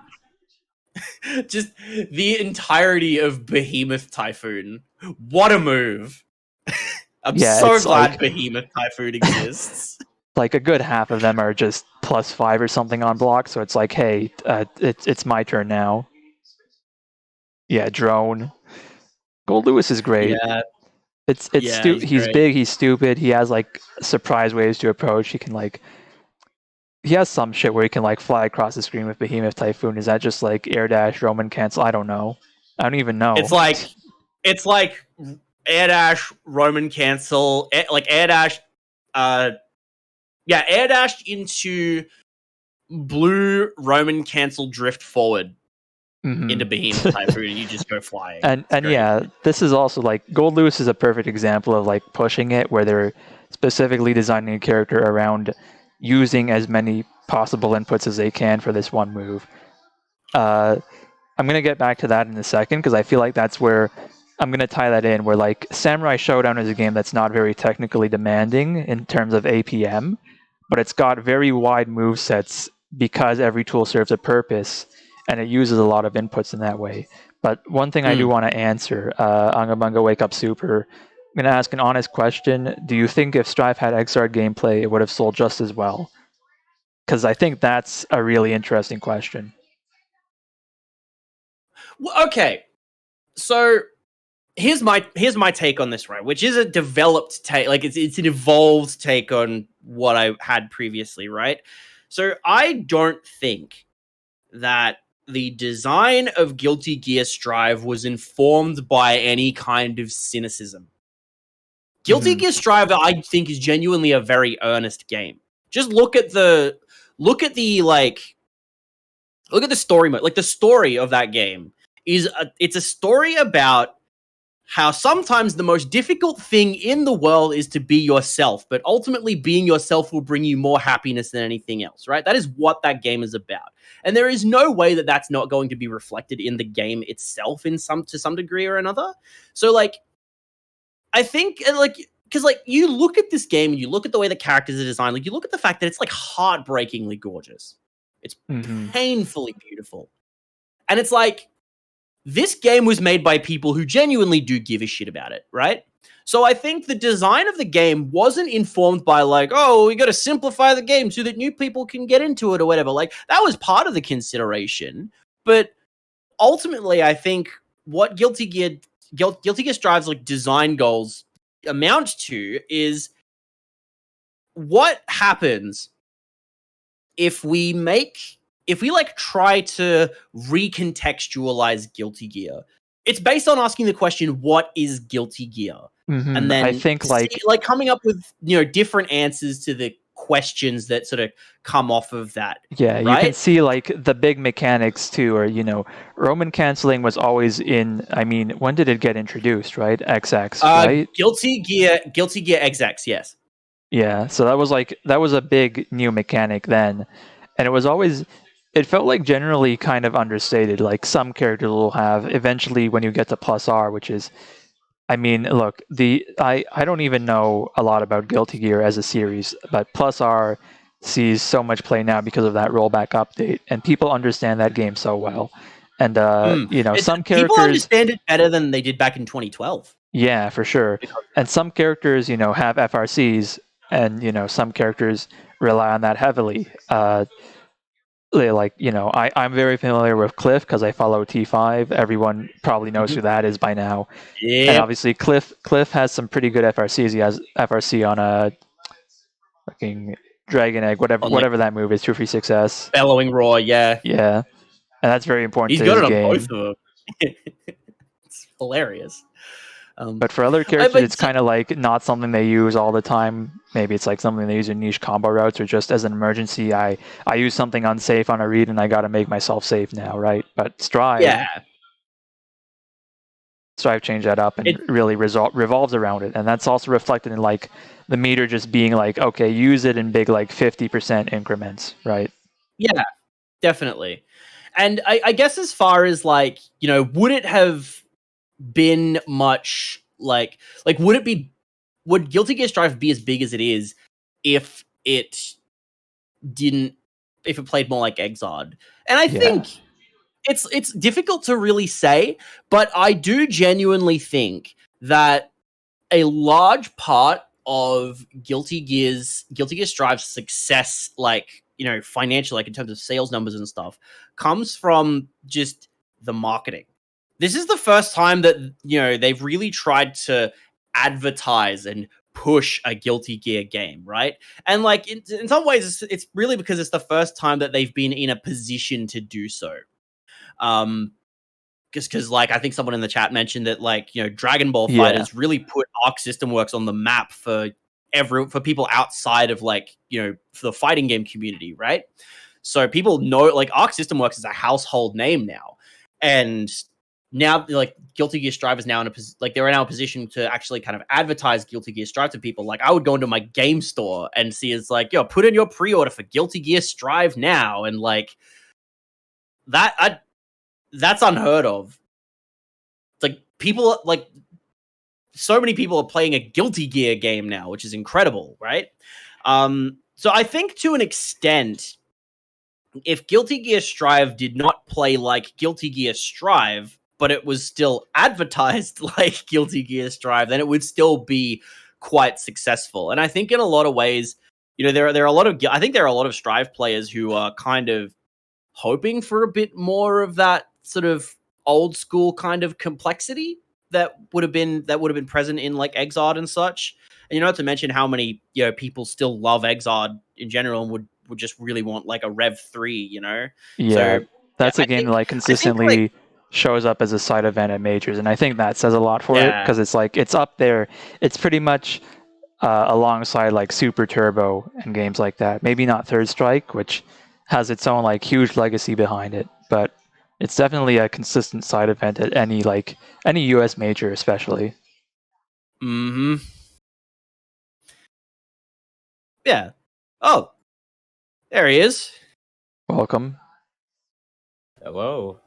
Just the entirety of Behemoth Typhoon. What a move. I'm Yeah, so it's glad like Behemoth Typhoon exists. like a good half of them are just +5 or something on block. So it's like, hey, it's my turn now. Yeah, drone. Gold Lewis is great. Yeah, he's He's great. big. He's stupid. He has like surprise ways to approach. He has some shit where he can like fly across the screen with Behemoth Typhoon. Is that just like air dash, Roman cancel? I don't know. I don't even It's know. like it's like air dash, Roman cancel, like air dash, uh, yeah, air dash into blue Roman cancel drift forward Hmm. into Behemoth Typhoon, and you just go flying. and It's and great. yeah, this is also like Gold Lewis is a perfect example of like pushing it, where they're specifically designing a character around using as many possible inputs as they can for this one move. Uh, I'm gonna get back to that in a second because I feel like that's where I'm gonna tie that in. Where like Samurai Showdown is a game that's not very technically demanding in terms of APM, but it's got very wide move sets because every tool serves a purpose, and it uses a lot of inputs in that way. But one thing I do Mm. want to answer, Angabunga Wake Up Super. I'm gonna ask an honest question. Do you think if Strife had XR gameplay, it would have sold just as well? Because I think that's a really interesting question. Well, okay, so here's my take on this, right? Which is a developed take, like it's an evolved take on what I had previously, right? So I don't think that the design of Guilty Gear Strive was informed by any kind of cynicism. Guilty Hmm. Gear Strive, I think, is genuinely a very earnest game. Just look at the story mode. Like the story of that game it's a story about how sometimes the most difficult thing in the world is to be yourself, but ultimately being yourself will bring you more happiness than anything else, right? That is what that game is about. And there is no way that that's not going to be reflected in the game itself to some degree or another. So like I think like because like you look at this game and you look at the way the characters are designed, like you look at the fact that it's like heartbreakingly gorgeous. It's Hmm. painfully beautiful. And it's like this game was made by people who genuinely do give a shit about it, right? So I think the design of the game wasn't informed by like, oh, we got to simplify the game so that new people can get into it or whatever. Like that was part of the consideration, but ultimately, I think what Guilty Gear Strive's like design goals amount to is what happens if we like try to recontextualize Guilty Gear it's based on asking the question, what is Guilty Gear? And I then think like coming up with, different answers to the questions that sort of come off of that, yeah, you can right? see like the big mechanics too, or Roman canceling was always in. I mean, when did it get introduced? Right, XX, right? Guilty Gear XX, yes. Yeah, so that was a big new mechanic then, and it felt like generally kind of understated. Like some characters will have eventually when you get to plus R, which is, I mean, look, I don't even know a lot about Guilty Gear as a series, but plus R sees so much play now because of that rollback update, and people understand that game so well. And some People characters, understand it better than they did back in 2012. yeah, for sure. And some characters, have FRCs, and some characters rely on that heavily. I'm very familiar with Cliff because I follow T5. Everyone probably knows who that is by now. And Yep. obviously, Cliff has some pretty good FRCs. He has FRC on a fucking Dragon Egg, whatever On like whatever that move is, 236S. Bellowing Roar, yeah. Yeah, and that's very important He's to got his it on both game. of them. It's hilarious. But for other I, characters, but it's kind of like not something they use all the time. Maybe it's like something they use in niche combo routes or just as an emergency. I use something unsafe on a read and I got to make myself safe now, right? But yeah, Strive changed that up and it really revolves around it, and that's also reflected in like the meter just being like, okay, use it in big like 50% increments, right? yeah, definitely. And I guess as far as like, would it have been much like would Guilty Gear Strive be as big as it is if it didn't if it played more like Exod? And I Yeah, think it's difficult to really say, but I do genuinely think that a large part of Guilty Gear Strive's success, like, financial, like in terms of sales numbers and stuff, comes from just the marketing. This is the first time that, they've really tried to advertise and push a Guilty Gear game, right? And like in some ways, it's really because it's the first time that they've been in a position to do so. Um, because like I think someone in the chat mentioned that, like, Dragon Ball yeah, Fighters really put Arc System Works on the map for people outside of, like, for the fighting game community, right? So people know, like, Arc System Works is a household name now, and now like Guilty Gear Strive is now they're now in a position to actually kind of advertise Guilty Gear Strive to people. Like, I would go into my game store and see it's like, yo, put in your pre-order for Guilty Gear Strive now, and like that's unheard of. It's like people like so many people are playing a Guilty Gear game now, which is incredible, right? So I think to an extent, if Guilty Gear Strive did not play like Guilty Gear Strive, but it was still advertised like Guilty Gear Strive, then it would still be quite successful. And I think in a lot of ways, there are a lot of I think there are a lot of Strive players who are kind of hoping for a bit more of that sort of old school kind of complexity that would have been present in like Exod and such. And not to mention how many people still love Exod in general and would just really want like a Rev 3. yeah. So yeah, That's a game that like I think like consistently shows up as a side event at majors, and I think that says a lot for it yeah. because it's like it's up there. It's pretty much alongside like Super Turbo and games like that. Maybe not Third Strike, which has its own like huge legacy behind it, but it's definitely a consistent side event at any US major, especially. Mm-hmm. Yeah. Oh, there he is. Welcome. Hello.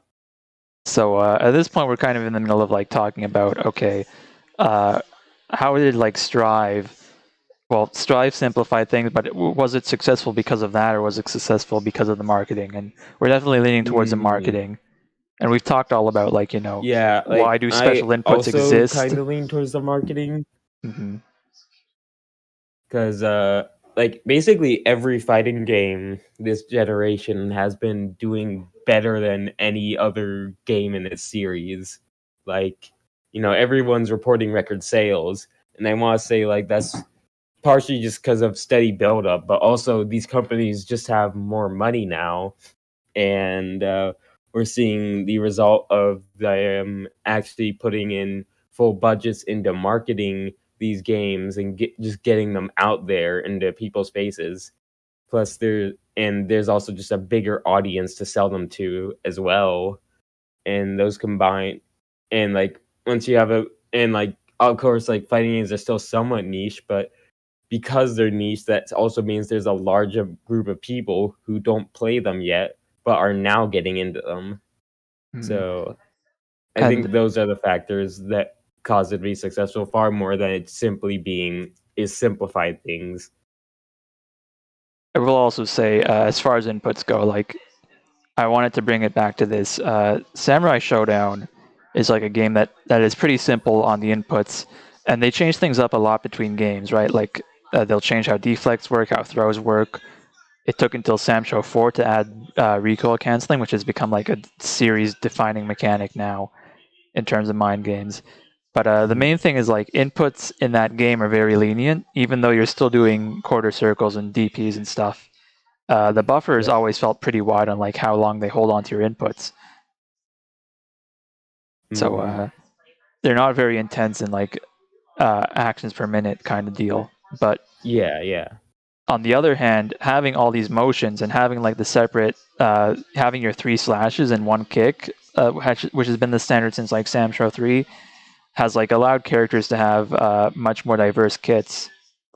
So at this point, we're kind of in the middle of like talking about okay, uh, how did like Strive? Well, Strive simplified things, but was it successful because of that, or was it successful because of the marketing? And we're definitely leaning towards the marketing. And we've talked all about like Yeah, why like do special I inputs also exist? kind of lean towards the marketing Hmm. because, like, basically every fighting game this generation has been doing better than any other game in its series. Like, everyone's reporting record sales, and I want to say like that's partially just because of steady buildup, but also these companies just have more money now, and we're seeing the result of them actually putting in full budgets into marketing these games and just getting them out there into people's faces. Plus, there's also just a bigger audience to sell them to as well. And those combined, and like once you have like of course, like fighting games are still somewhat niche, but because they're niche, that also means there's a larger group of people who don't play them yet, but are now getting into them. Mhm. So I And think those are the factors that cause it to be successful far more than it simply being is simplified things. I will also say, as far as inputs go, like I wanted to bring it back to this. Samurai Showdown is like a game that is pretty simple on the inputs, and they change things up a lot between games, right? Like they'll change how deflects work, how throws work. It took until Sam Show 4 to add recoil canceling, which has become like a series-defining mechanic now in terms of mind games. But the Mhm. main thing is like inputs in that game are very lenient, even though you're still doing quarter circles and DPs and stuff. The buffers Yeah. always felt pretty wide on like how long they hold on to your inputs. So Mm, they're not very intense in like actions per minute kind of deal. But yeah. on the other hand, having all these motions and having like the separate, having your 3 slashes and 1 kick, which has been the standard since like Sam Show 3, has like allowed characters to have much more diverse kits.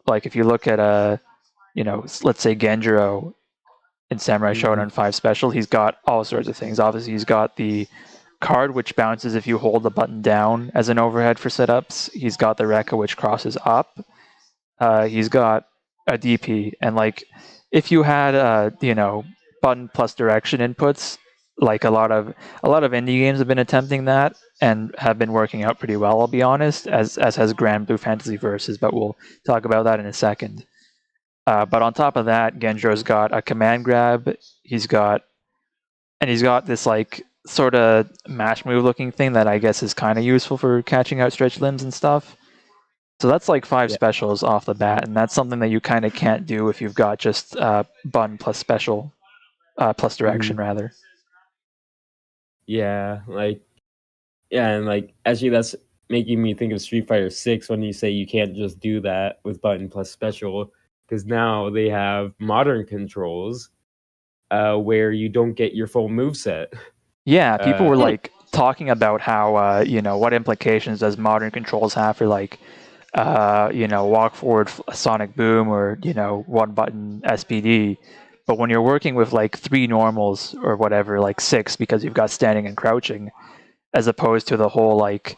Like if you look at let's say Genjiro in Samurai Mhm. Shodown 5 Special, he's got all sorts of things. Obviously, he's got the card which bounces if you hold the button down as an overhead for setups. He's got the Rekka which crosses up. He's got a DP, and like if you had button plus direction inputs, like a lot of indie games have been attempting that and have been working out pretty well. I'll be honest, as has Grand Blue Fantasy Versus, but we'll talk about that in a second. But on top of that, Genjo's got a command grab. He's got this like sort of mash move looking thing that I guess is kind of useful for catching out stretch limbs and stuff. So that's like 5 Yeah. specials off the bat, and that's something that you kind of can't do if you've got just button plus special plus direction Mhm. rather. Yeah, and like actually that's making me think of Street Fighter 6 when you say you can't just do that with button plus special, because now they have modern controls where you don't get your full move set. Yeah, people Uh, were like talking about how what implications does modern controls have for like walk forward sonic boom or one button SPD. But when you're working with like 3 normals or whatever, like 6 because you've got standing and crouching, as opposed to the whole like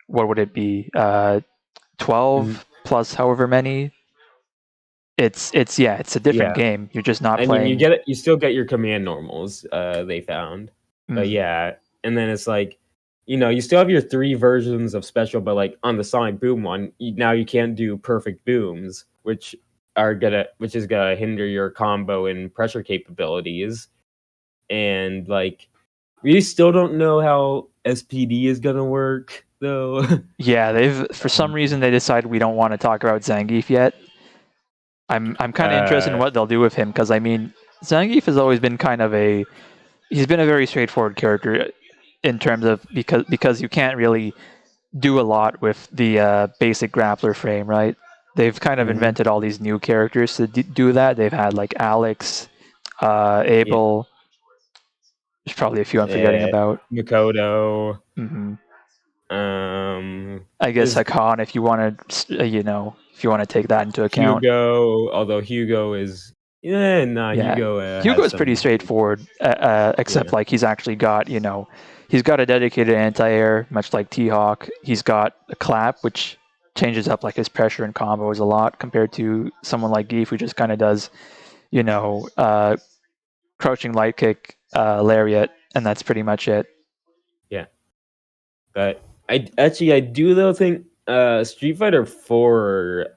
what would it be 12 mhm. plus however many. It's a different Yeah, game. You're just not I mean playing. you still get your command normals, they found. But Mm, yeah, and then it's like, you still have your 3 versions of special, but like on the Sonic Boom one, now you can't do perfect booms, which is gonna hinder your combo and pressure capabilities. And like we still don't know how SPD is gonna work though. yeah, they've for some reason they decided we don't want to talk about Zangief yet. I'm kind of interested in uh what they'll do with him because I mean Zangief has always been kind of he's been a very straightforward character in terms of because you can't really do a lot with the basic grappler frame, right? They've kind of mhm, invented all these new characters to do that. They've had like Alex, yeah, Abel. There's probably a few I'm forgetting uh, about. Makoto. Hmm. Um, I guess there's Hakan, if you want to, if you want to take that into account. Hugo, although Hugo is nah, Yeah, Hugo Hugo has is pretty some straightforward, except yeah, like he's actually got he's got a dedicated anti-air, much like T-Hawk. He's got a clap, which changes up like his pressure and combos a lot compared to someone like Geef, who just kind of does you know crouching light kick, lariat, and that's pretty much it. yeah. But I do though think Street Fighter 4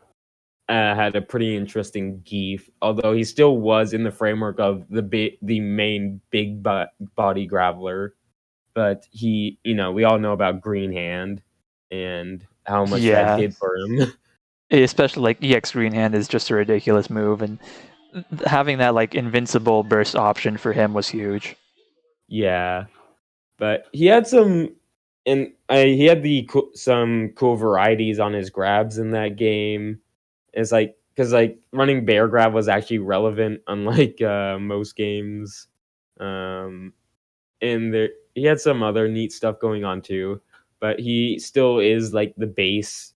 had a pretty interesting Geef, although he still was in the framework of the main body grappler. But we all know about Green Hand and how much that Yeah, did for him. especially like EX Green Hand is just a ridiculous move, and having that like invincible burst option for him was huge. Yeah, but he had some, and he had some cool varieties on his grabs in that game. It's like because like running bear grab was actually relevant, unlike most games. Um, and there he had some other neat stuff going on too, but he still is like the base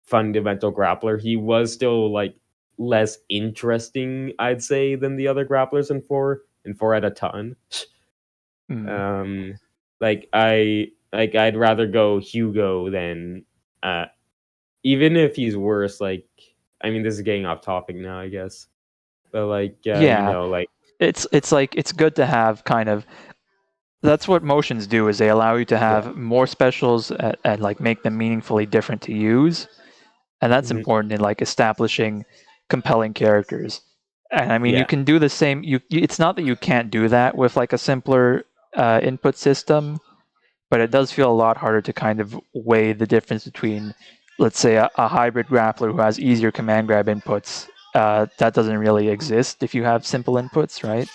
fundamental grappler. He was still like less interesting, I'd say, than the other grapplers in four. And four had a ton. Mm. Um, I'd rather go Hugo than uh, even if he's worse. Like, I mean, this is getting off topic now, I guess. But like, Yeah, like it's like it's good to have kind of that's what motions do is they allow you to yeah, have more specials and like make them meaningfully different to use, and that's mhm, important in like establishing compelling characters. And I mean, you yeah, can do the same. It's not that you can't do that with like a simpler input system, but it does feel a lot harder to kind of weigh the difference between, let's say, a hybrid grappler who has easier command grab inputs. That doesn't really exist if you have simple inputs, right?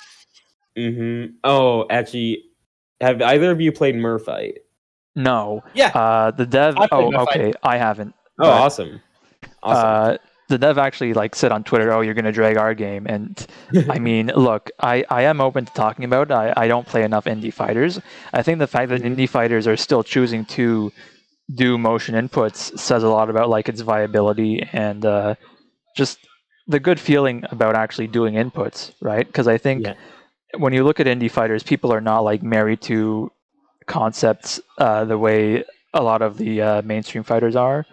Oh, actually, have either of you played Murphite? No. Yeah, The dev. I played Oh, Murphy. okay. I haven't, Oh, but awesome, awesome. uh, the dev actually like said on Twitter, "Oh, you're gonna drag our game." And I mean, look, I am open to talking about it. I don't play enough indie fighters. I think the fact that Mhm, indie fighters are still choosing to do motion inputs says a lot about like its viability and just the good feeling about actually doing inputs, right? Because I think yeah, when you look at indie fighters, people are not like married to concepts the way a lot of the mainstream fighters are.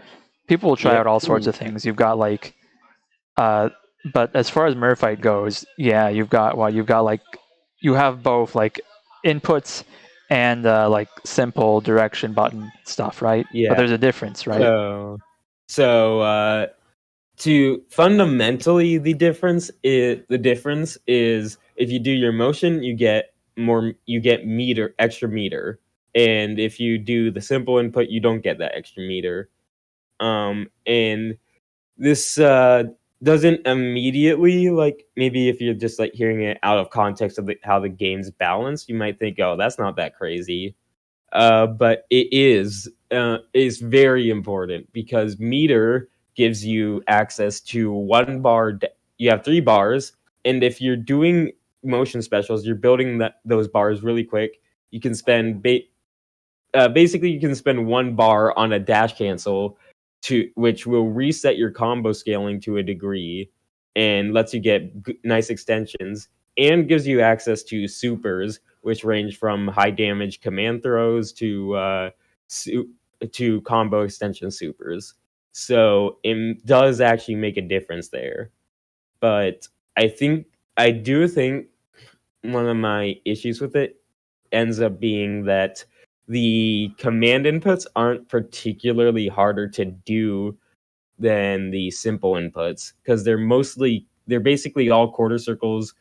People will try yep. out all sorts of things. You've got like, uh, but as far as Murphite goes, yeah, you've got like you have both like inputs and like simple direction button stuff, right? But Yeah. there's a difference, right? So to fundamentally the difference is if you do your motion, you get extra meter, and if you do the simple input, you don't get that extra meter. And this doesn't immediately, like, maybe if you're just like hearing it out of context of how the game's balanced, you might think, oh, that's not that crazy. But it is very important because meter gives you access to one bar. You have 3 bars, and if you're doing motion specials, you're building those bars really quick. You can spend basically you can spend 1 bar on a dash cancel which will reset your combo scaling to a degree and lets you get nice extensions and gives you access to supers which range from high damage command throws su- to combo extension supers. So it does actually make a difference there. But I do think one of my issues with it ends up being that the command inputs aren't particularly harder to do than the simple inputs because they're basically all quarter circles,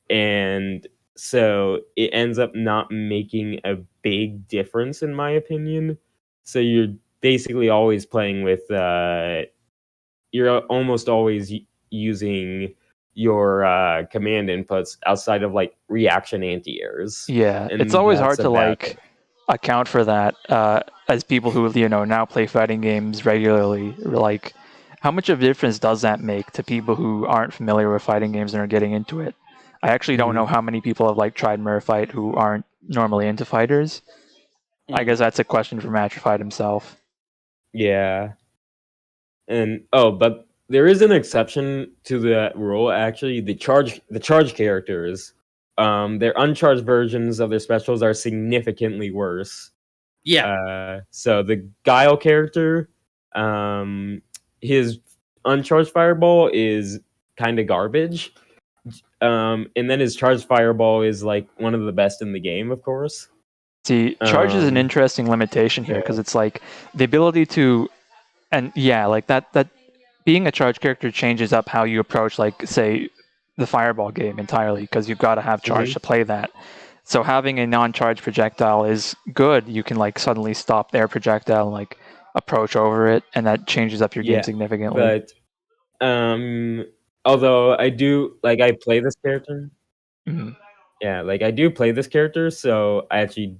and so it ends up not making a big difference in my opinion. So you're basically always playing with you're almost always using your command inputs outside of like reaction anti-airs, Yeah, it's and always that's hard to about it. like account for that as people who now play fighting games regularly. Like, how much of a difference does that make to people who aren't familiar with fighting games and are getting into it? I actually don't know Mhm. how many people have like tried Murphite who aren't normally into fighters. I Mm. guess that's a question for Matrified himself. Yeah. And but there is an exception to that rule. Actually, the charge characters, their uncharged versions of their specials are significantly worse. Yeah, So the Guile character, um, his uncharged fireball is kind of garbage. And then his charged fireball is like one of the best in the game, of course. See, charge is an Um, interesting limitation here because it's like the ability to, and yeah, like that being a charge character changes up how you approach, like, say, the fireball game entirely, because you've got to have charge mhm. to play that. So having a non-charge projectile is good. You can like suddenly stop their projectile and like approach over it, and that changes up your game Yeah, significantly. but um, although I do like I play this character. Mhm. Yeah, like I do play this character, so I actually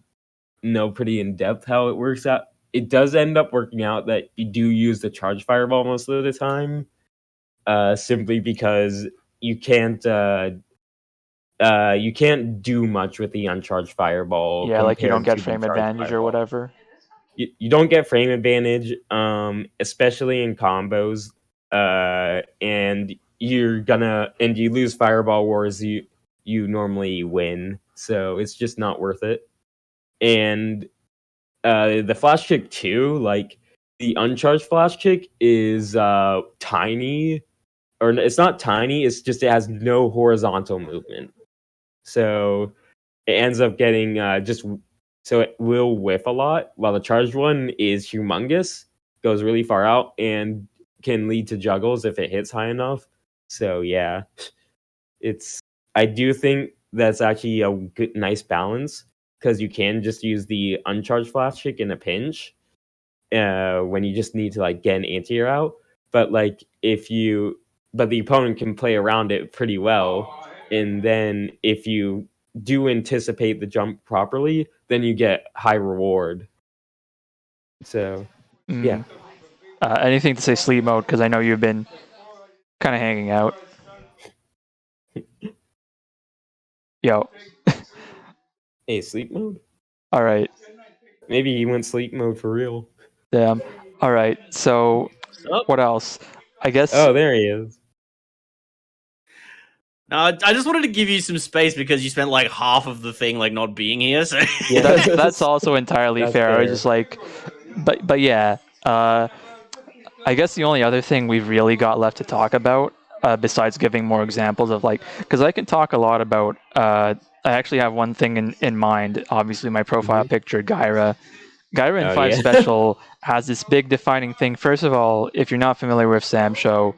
know pretty in depth how it works out. It does end up working out that you do use the charge fireball most of the time, simply because you can't you can't do much with the uncharged fireball Yeah, like you don't compared get to the frame charged advantage or fireball. whatever. You don't get frame advantage, especially in combos, and you lose fireball wars. You normally win, so it's just not worth it. And the flash kick too, like the uncharged flash kick is tiny, or it's not tiny. It's just it has no horizontal movement, so it ends up getting just so it will whiff a lot, while the charged one is humongous, goes really far out, and can lead to juggles if it hits high enough. So yeah, it's I do think that's actually a good, nice balance because you can just use the uncharged flash kick in a pinch when you just need to like get an anti-air out. But like but the opponent can play around it pretty well, and then if you do anticipate the jump properly, then you get high reward. So yeah, Mm. Anything to say sleep mode? Because I know you've been kind of hanging out. Yo. hey, sleep mode. All right. Maybe he went sleep mode for real. Damn. All right. So, Oh, what else? I guess. Oh, there he is. no, I just wanted to give you some space because you spent like half of the thing like not being here. So Yeah, That's also entirely that's fair. I was fair. just like, but yeah. I guess the only other thing we've really got left to talk about, besides giving more examples of like, because I can talk a lot about. I actually have one thing in mind. Obviously, my profile Hmm. picture, Gyra. Gyra in Oh 5 yeah. Special has this big defining thing. First of all, if you're not familiar with Sam Show,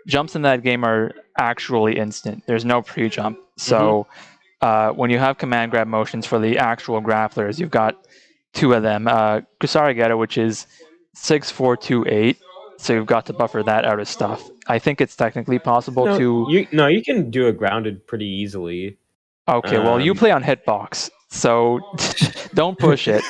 jumps in that game are actually instant. There's no pre-jump. Hmm. So when you have command grab motions for the actual grapplers, you've got two of them. Kusarigeta, which is 6-4-2-8. So you've got to buffer that out of stuff. I think it's technically possible No, to. you can do it grounded pretty easily. Okay, well you Um, play on hitbox, so don't push it.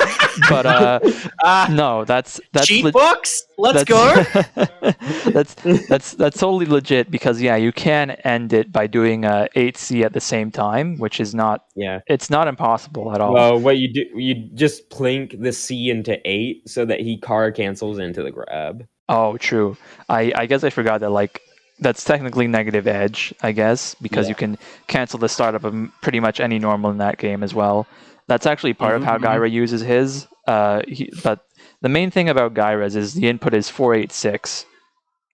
But uh, no, that's cheat box. Let's that's go. that's totally legit because yeah, you can end it by doing 8C at the same time, which is not yeah. it's not impossible at all. Well, what you do, you just plink the C into 8 so that he car cancels into the grab. Oh, true. I guess I forgot that like that's technically negative edge, I guess, because you Yeah. can cancel the startup of pretty much any normal in that game as well. That's actually part of Mhm, how mhm. Gyra uses his. But the main thing about Gyra's is the input is 486.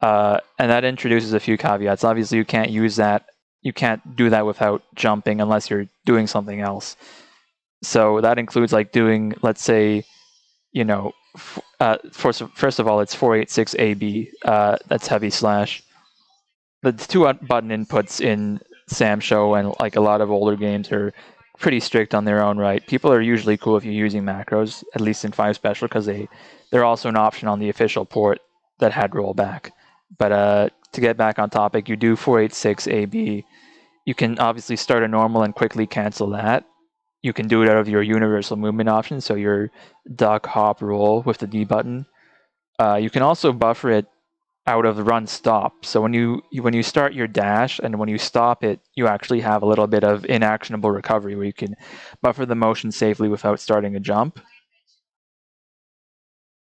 And that introduces a few caveats. Obviously, you can't use that. You can't do that without jumping unless you're doing something else. So that includes like doing, let's say, you know, first of all, it's 486 AB. That's heavy slash. The two button inputs in Sam Show and like a lot of older games are pretty strict on their own right. People are usually cool if you're using macros, at least in 5 Special, because they're also an option on the official port that had rollback. But to get back on topic, you do 486 AB. You can obviously start a normal and quickly cancel that. You can do it out of your universal movement option, so your duck, hop, roll with the D button. You can also buffer it out of the run stop. So when you start your dash and when you stop it, you actually have a little bit of inactionable recovery where you can buffer the motion safely without starting a jump.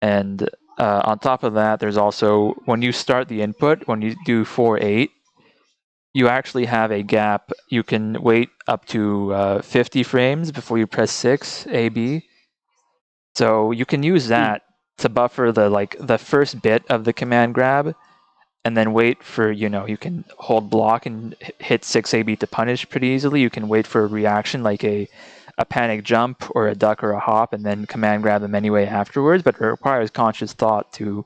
And on top of that, there's also when you start the input, when you do 4-8, you actually have a gap. You can wait up to 50 frames before you press 6 AB. So you can use that to buffer the first bit of the command grab and then wait for, you can hold block and hit 6 AB to punish pretty easily. You can wait for a reaction like a panic jump or a duck or a hop and then command grab them anyway afterwards, but it requires conscious thought to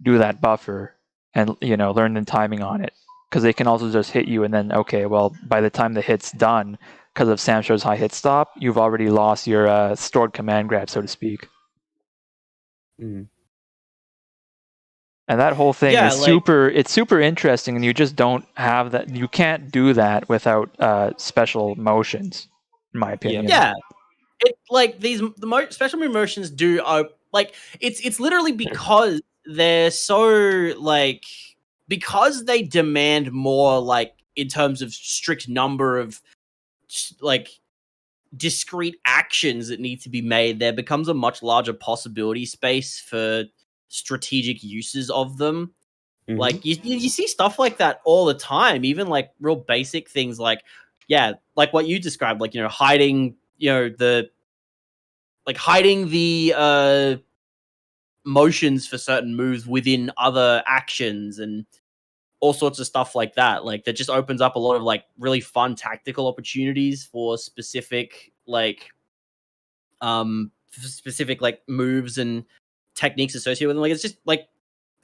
do that buffer and, learn the timing on it. Because they can also just hit you and then, okay, well, by the time the hit's done, because of Samsho's high hit stop, you've already lost your stored command grab, so to speak. Mm. And that whole thing Yeah, is like it's super interesting, and you just don't have that. You can't do that without special motions. in my opinion. Yeah. It like the special move motions do like it's literally because they're so like because they demand more like in terms of strict number of like discrete actions that need to be made. There becomes a much larger possibility space for strategic uses of them. Mhm. Like you see stuff like that all the time, even like real basic things like like what you described, like hiding hiding the motions for certain moves within other actions and all sorts of stuff like that. Like that just opens up a lot of like really fun tactical opportunities for specific moves and techniques associated with them. Like it's just like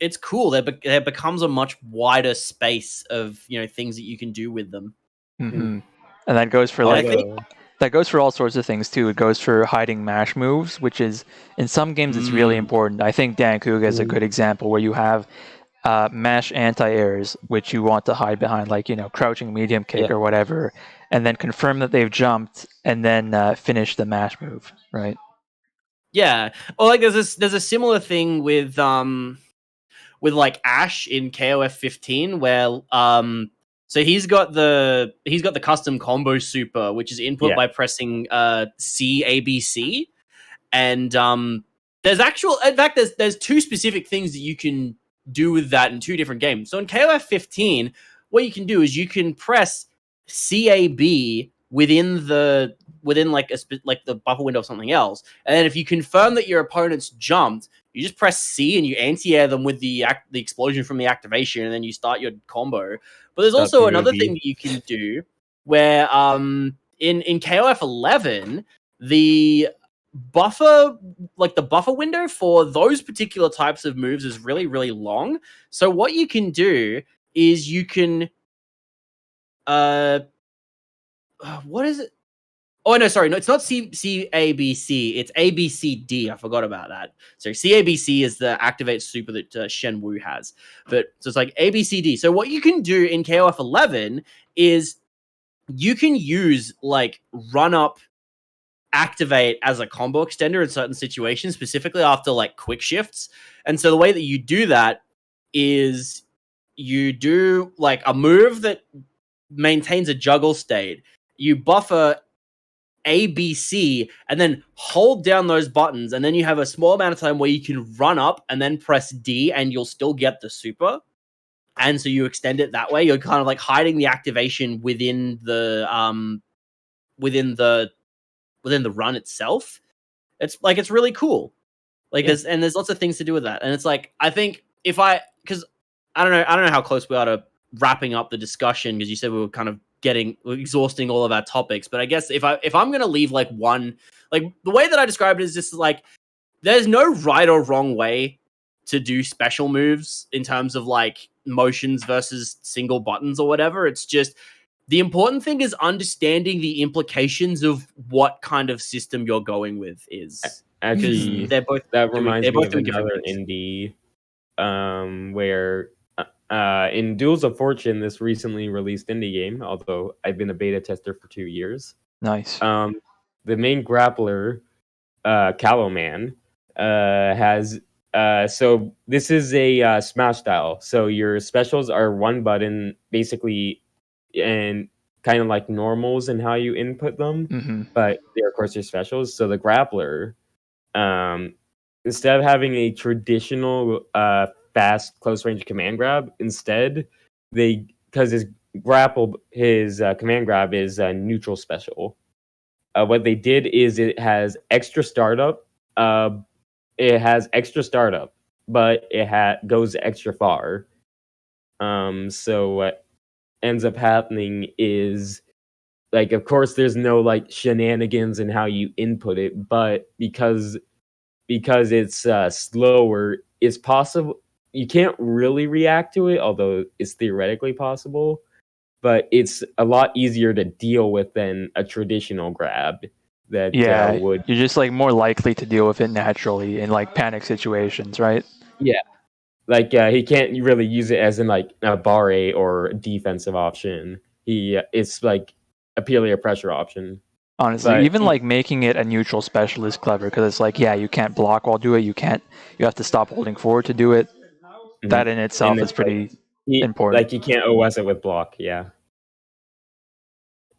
it's cool. There becomes a much wider space of things that you can do with them. Mm-hmm. And that goes for And I like think that goes for all sorts of things too. It goes for hiding mash moves, which is in some games it's really important. I think Dan Kuga is a good example where you have mash anti-airs, which you want to hide behind, like crouching medium kick or whatever, and then confirm that they've jumped, and then finish the mash move, right? Yeah, or like there's a similar thing with like Ash in KOF 15 where so he's got the custom combo super, which is input by pressing CABC, and in fact there's two specific things that you can do with that in two different games. So in KOF 15, what you can do is you can press CAB within like like the buffer window of something else, and then if you confirm that your opponent's jumped, you just press C and you anti-air them with the explosion from the activation, and then you start your combo. But there's also another thing that you can do where in KOF 11 the buffer window for those particular types of moves is really, really long. So what you can do is you can what is it? Oh no, sorry, no, it's not CABC, it's ABCD. I forgot about that. So CABC is the activate super that Shen Wu has, but so it's like ABCD. So what you can do in KOF 11 is you can use like run up activate as a combo extender in certain situations, specifically after like quick shifts. And so the way that you do that is you do like a move that maintains a juggle state. You buffer ABC and then hold down those buttons, and then you have a small amount of time where you can run up and then press D and you'll still get the super. And so you extend it that way. You're kind of like hiding the activation within the run itself. It's really cool. Like there's lots of things to do with that. And it's like I think because I don't know how close we are to wrapping up the discussion, because you said we were kind of exhausting all of our topics. But I guess if I'm gonna leave like one, like the way that I describe it is just like there's no right or wrong way to do special moves in terms of like motions versus single buttons or whatever. It's just the important thing is understanding the implications of what kind of system you're going with is. Actually, they're both that reminds me of doing different another things. indie where in Duels of Fortune, this recently released indie game, although I've been a beta tester for 2 years. Nice. The main grappler, Callow Man, has so this is a smash style. So your specials are one button basically, and kind of like normals and how you input them, but they're of course your specials. So the grappler, instead of having a traditional fast close range command grab, instead because his command grab is a neutral special. What they did is it has extra startup. But it goes extra far. So what ends up happening is, like, of course, there's no like shenanigans in how you input it, but because it's slower, it's possible you can't really react to it, although it's theoretically possible. But it's a lot easier to deal with than a traditional grab that would. You're just like more likely to deal with it naturally in like panic situations, right? Yeah, like he can't really use it as in like a barre or defensive option. It's like purely a pressure option. Honestly, But even like making it a neutral special is clever because it's like, yeah, you can't block while do it. You have to stop holding forward to do it. That in and itself then is pretty important. you can't OS it with block. Yeah,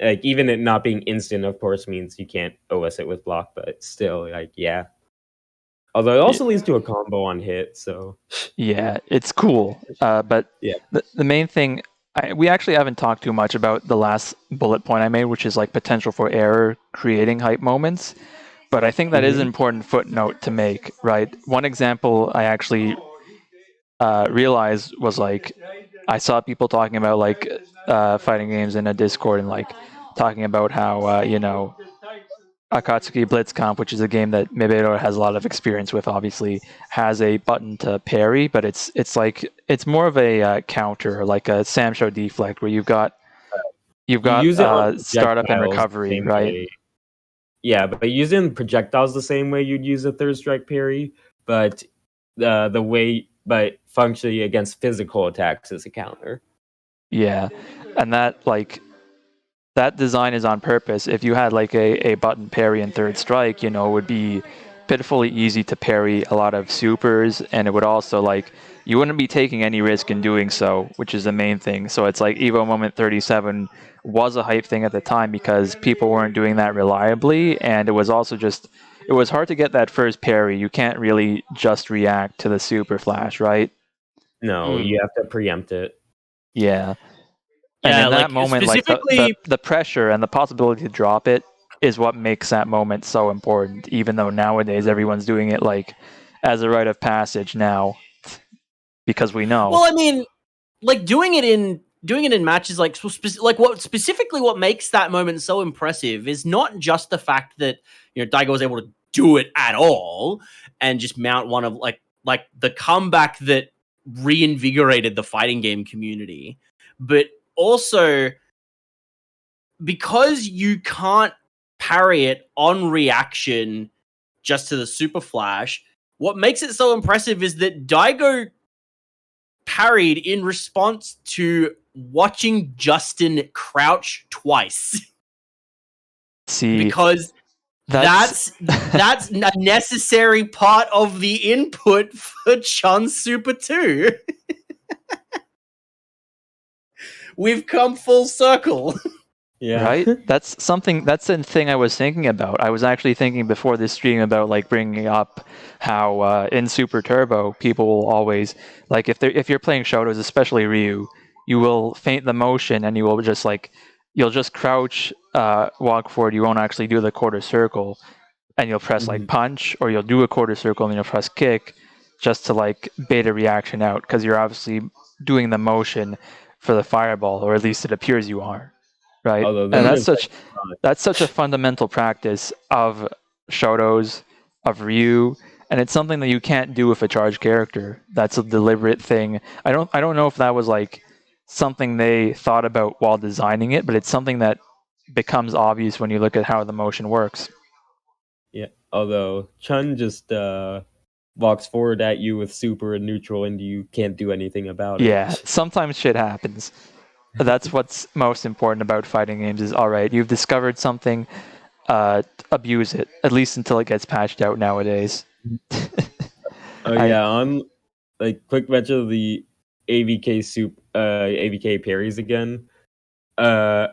like even it not being instant, of course, means you can't OS it with block. But still, like yeah. Although it Y- also leads to a combo on hit. So Yeah, it's cool. But yeah. the main thing, we actually haven't talked too much about the last bullet point I made, which is like potential for error creating hype moments. But I think that is an important footnote to make, right? One example I actually realized was like I saw people talking about like fighting games in a Discord and like talking about how Akatsuki Blitzkampf, which is a game that Mibeador has a lot of experience with, obviously has a button to parry, but it's more of a counter, like a Samsho deflect, where you've You got use it on startup and projectiles the recovery, same right? way. Yeah, but using projectiles the same way you'd use a third strike parry, but the way but functionally against physical attacks as a counter. Yeah, and that design is on purpose. If you had like a button parry and third strike, it would be pitifully easy to parry a lot of supers, and it would also like you wouldn't be taking any risk in doing so, which is the main thing. So it's like Evo Moment 37 was a hype thing at the time because people weren't doing that reliably, and it was also just it was hard to get that first parry. You can't really just react to the super flash, right? No, Mm. you have to preempt it. Yeah. And Yeah, in that like moment, like specifically. the pressure and the possibility to drop it is what makes that moment so important, even though nowadays everyone's doing it like as a rite of passage now because we know. Well, I mean, like doing it in matches, like like what makes that moment so impressive is not just the fact that Daigo was able to do it at all and just mount one of like the comeback that reinvigorated the fighting game community, but also because you can't parry it on reaction just to the super flash. What makes it so impressive is that Daigo parried in response to watching Justin crouch twice See, because that's that's a necessary part of the input for Chun Super 2. We've come full circle. Yeah. right. That's a thing I was thinking about. I was actually thinking before this stream about like bringing up how in Super Turbo people will always like if you're playing Shotos, especially Ryu, you will feint the motion and you will just like you'll just crouch, walk forward. You won't actually do the quarter circle, and you'll press like Mhm. punch, or you'll do a quarter circle and then you'll press kick, just to like bait a reaction out because you're obviously doing the motion for the fireball, or at least it appears you are, right? Although And then there's like that's such a fundamental practice of Shotos, of Ryu, and it's something that you can't do with a charged character. That's a deliberate thing. I don't know if that was like something they thought about while designing it, but it's something that becomes obvious when you look at how the motion works. yeah. Although Chun just walks forward at you with super and neutral, and you can't do anything about Yeah, it. sometimes shit happens. That's what's most important about fighting games is all right, you've discovered something, abuse it, at least until it gets patched out nowadays. Oh I yeah, on like quick mention of the AVK parries again. Uh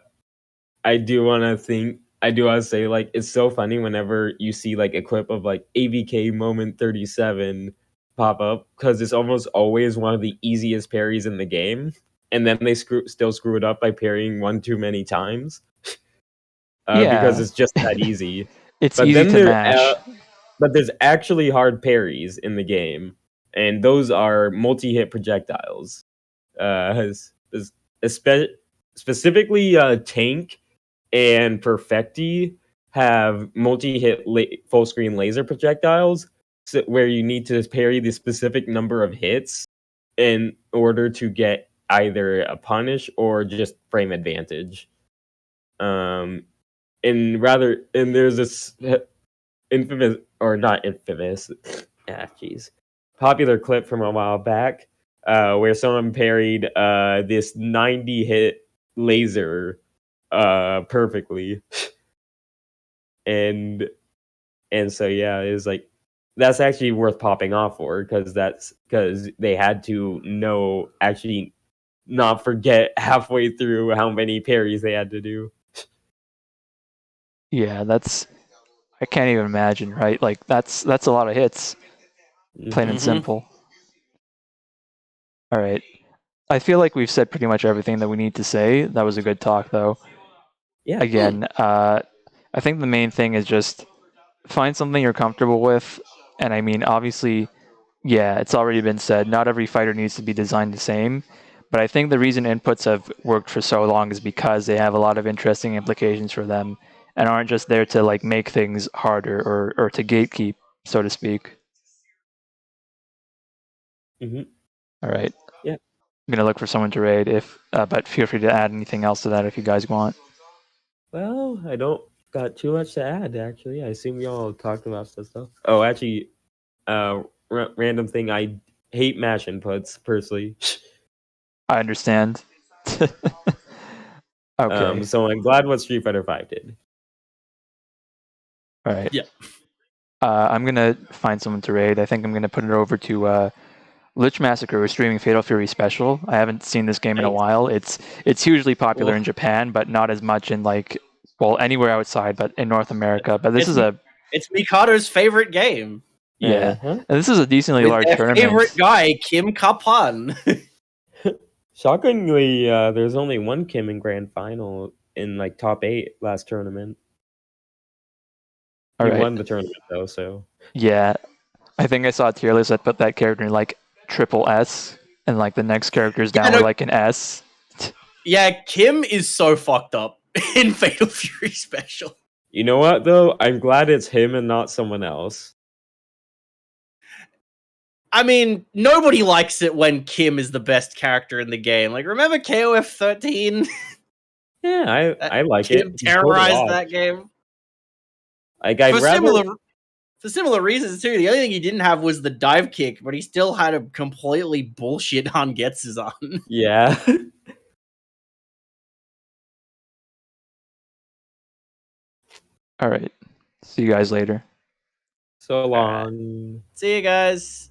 I do want to say like it's so funny whenever you see like a clip of like AVK moment 37 pop up because it's almost always one of the easiest parries in the game, and then they still screw it up by parrying one too many times because Yeah, it's just that easy. it's But easy then to mash. there's actually hard parries in the game, and those are multi-hit projectiles. Has specifically Tank and Perfecti have multi-hit full screen laser projectiles, where you need to parry the specific number of hits in order to get either a punish or just frame advantage. Um, and there's this infamous, or not infamous, jeez, popular clip from a while back where someone parried this 90 hit laser perfectly. and so yeah, it was like that's actually worth popping off for because they had to actually not forget halfway through how many parries they had to do. Yeah, I can't even imagine, right? Like that's a lot of hits, plain and Mhm. simple. All right. I feel like we've said pretty much everything that we need to say. That was a good talk, though. Yeah. Again, I think the main thing is just find something you're comfortable with. And I mean, obviously, yeah, it's already been said, not every fighter needs to be designed the same. But I think the reason inputs have worked for so long is because they have a lot of interesting implications for them and aren't just there to like make things harder or to gatekeep, so to speak. Hmm. All right. Yeah. I'm gonna look for someone to raid but feel free to add anything else to that if you guys want. Well, I don't got too much to add actually. I assume we all talked about stuff. Oh, actually, random thing. I hate mash inputs personally. I understand. Okay. So I'm glad what Street Fighter V did. All right. Yeah. I'm gonna find someone to raid. I think I'm gonna put it over to Lich Massacre. Who's streaming Fatal Fury Special. I haven't seen this game in a Nice. while. It's hugely popular Well, in Japan, but not as much in like anywhere outside, but in North America. But this it's is a it's Mikado's favorite game yeah, Uh-huh. and this is a decently with large their favorite tournament. guy, Kim Kapan. Shockingly, there's only one Kim in grand final in like top 8 last tournament. All He right. won the tournament though, so Yeah, I think I saw a tier list that put that character in like triple S, and like the next characters Yeah, down were no, like an S. yeah, Kim is so fucked up in Fatal Fury Special. you know what though? I'm glad it's him and not someone else. I mean, nobody likes it when Kim is the best character in the game. Like, remember KOF 13? Yeah, I like it. Kim He's cool to terrorized watch. that game Like I'd for rather similar reasons too. The only thing he didn't have was the dive kick, but he still had a completely bullshit Hangetsu on. yeah. All right. See you guys later. So All right, long. see you guys.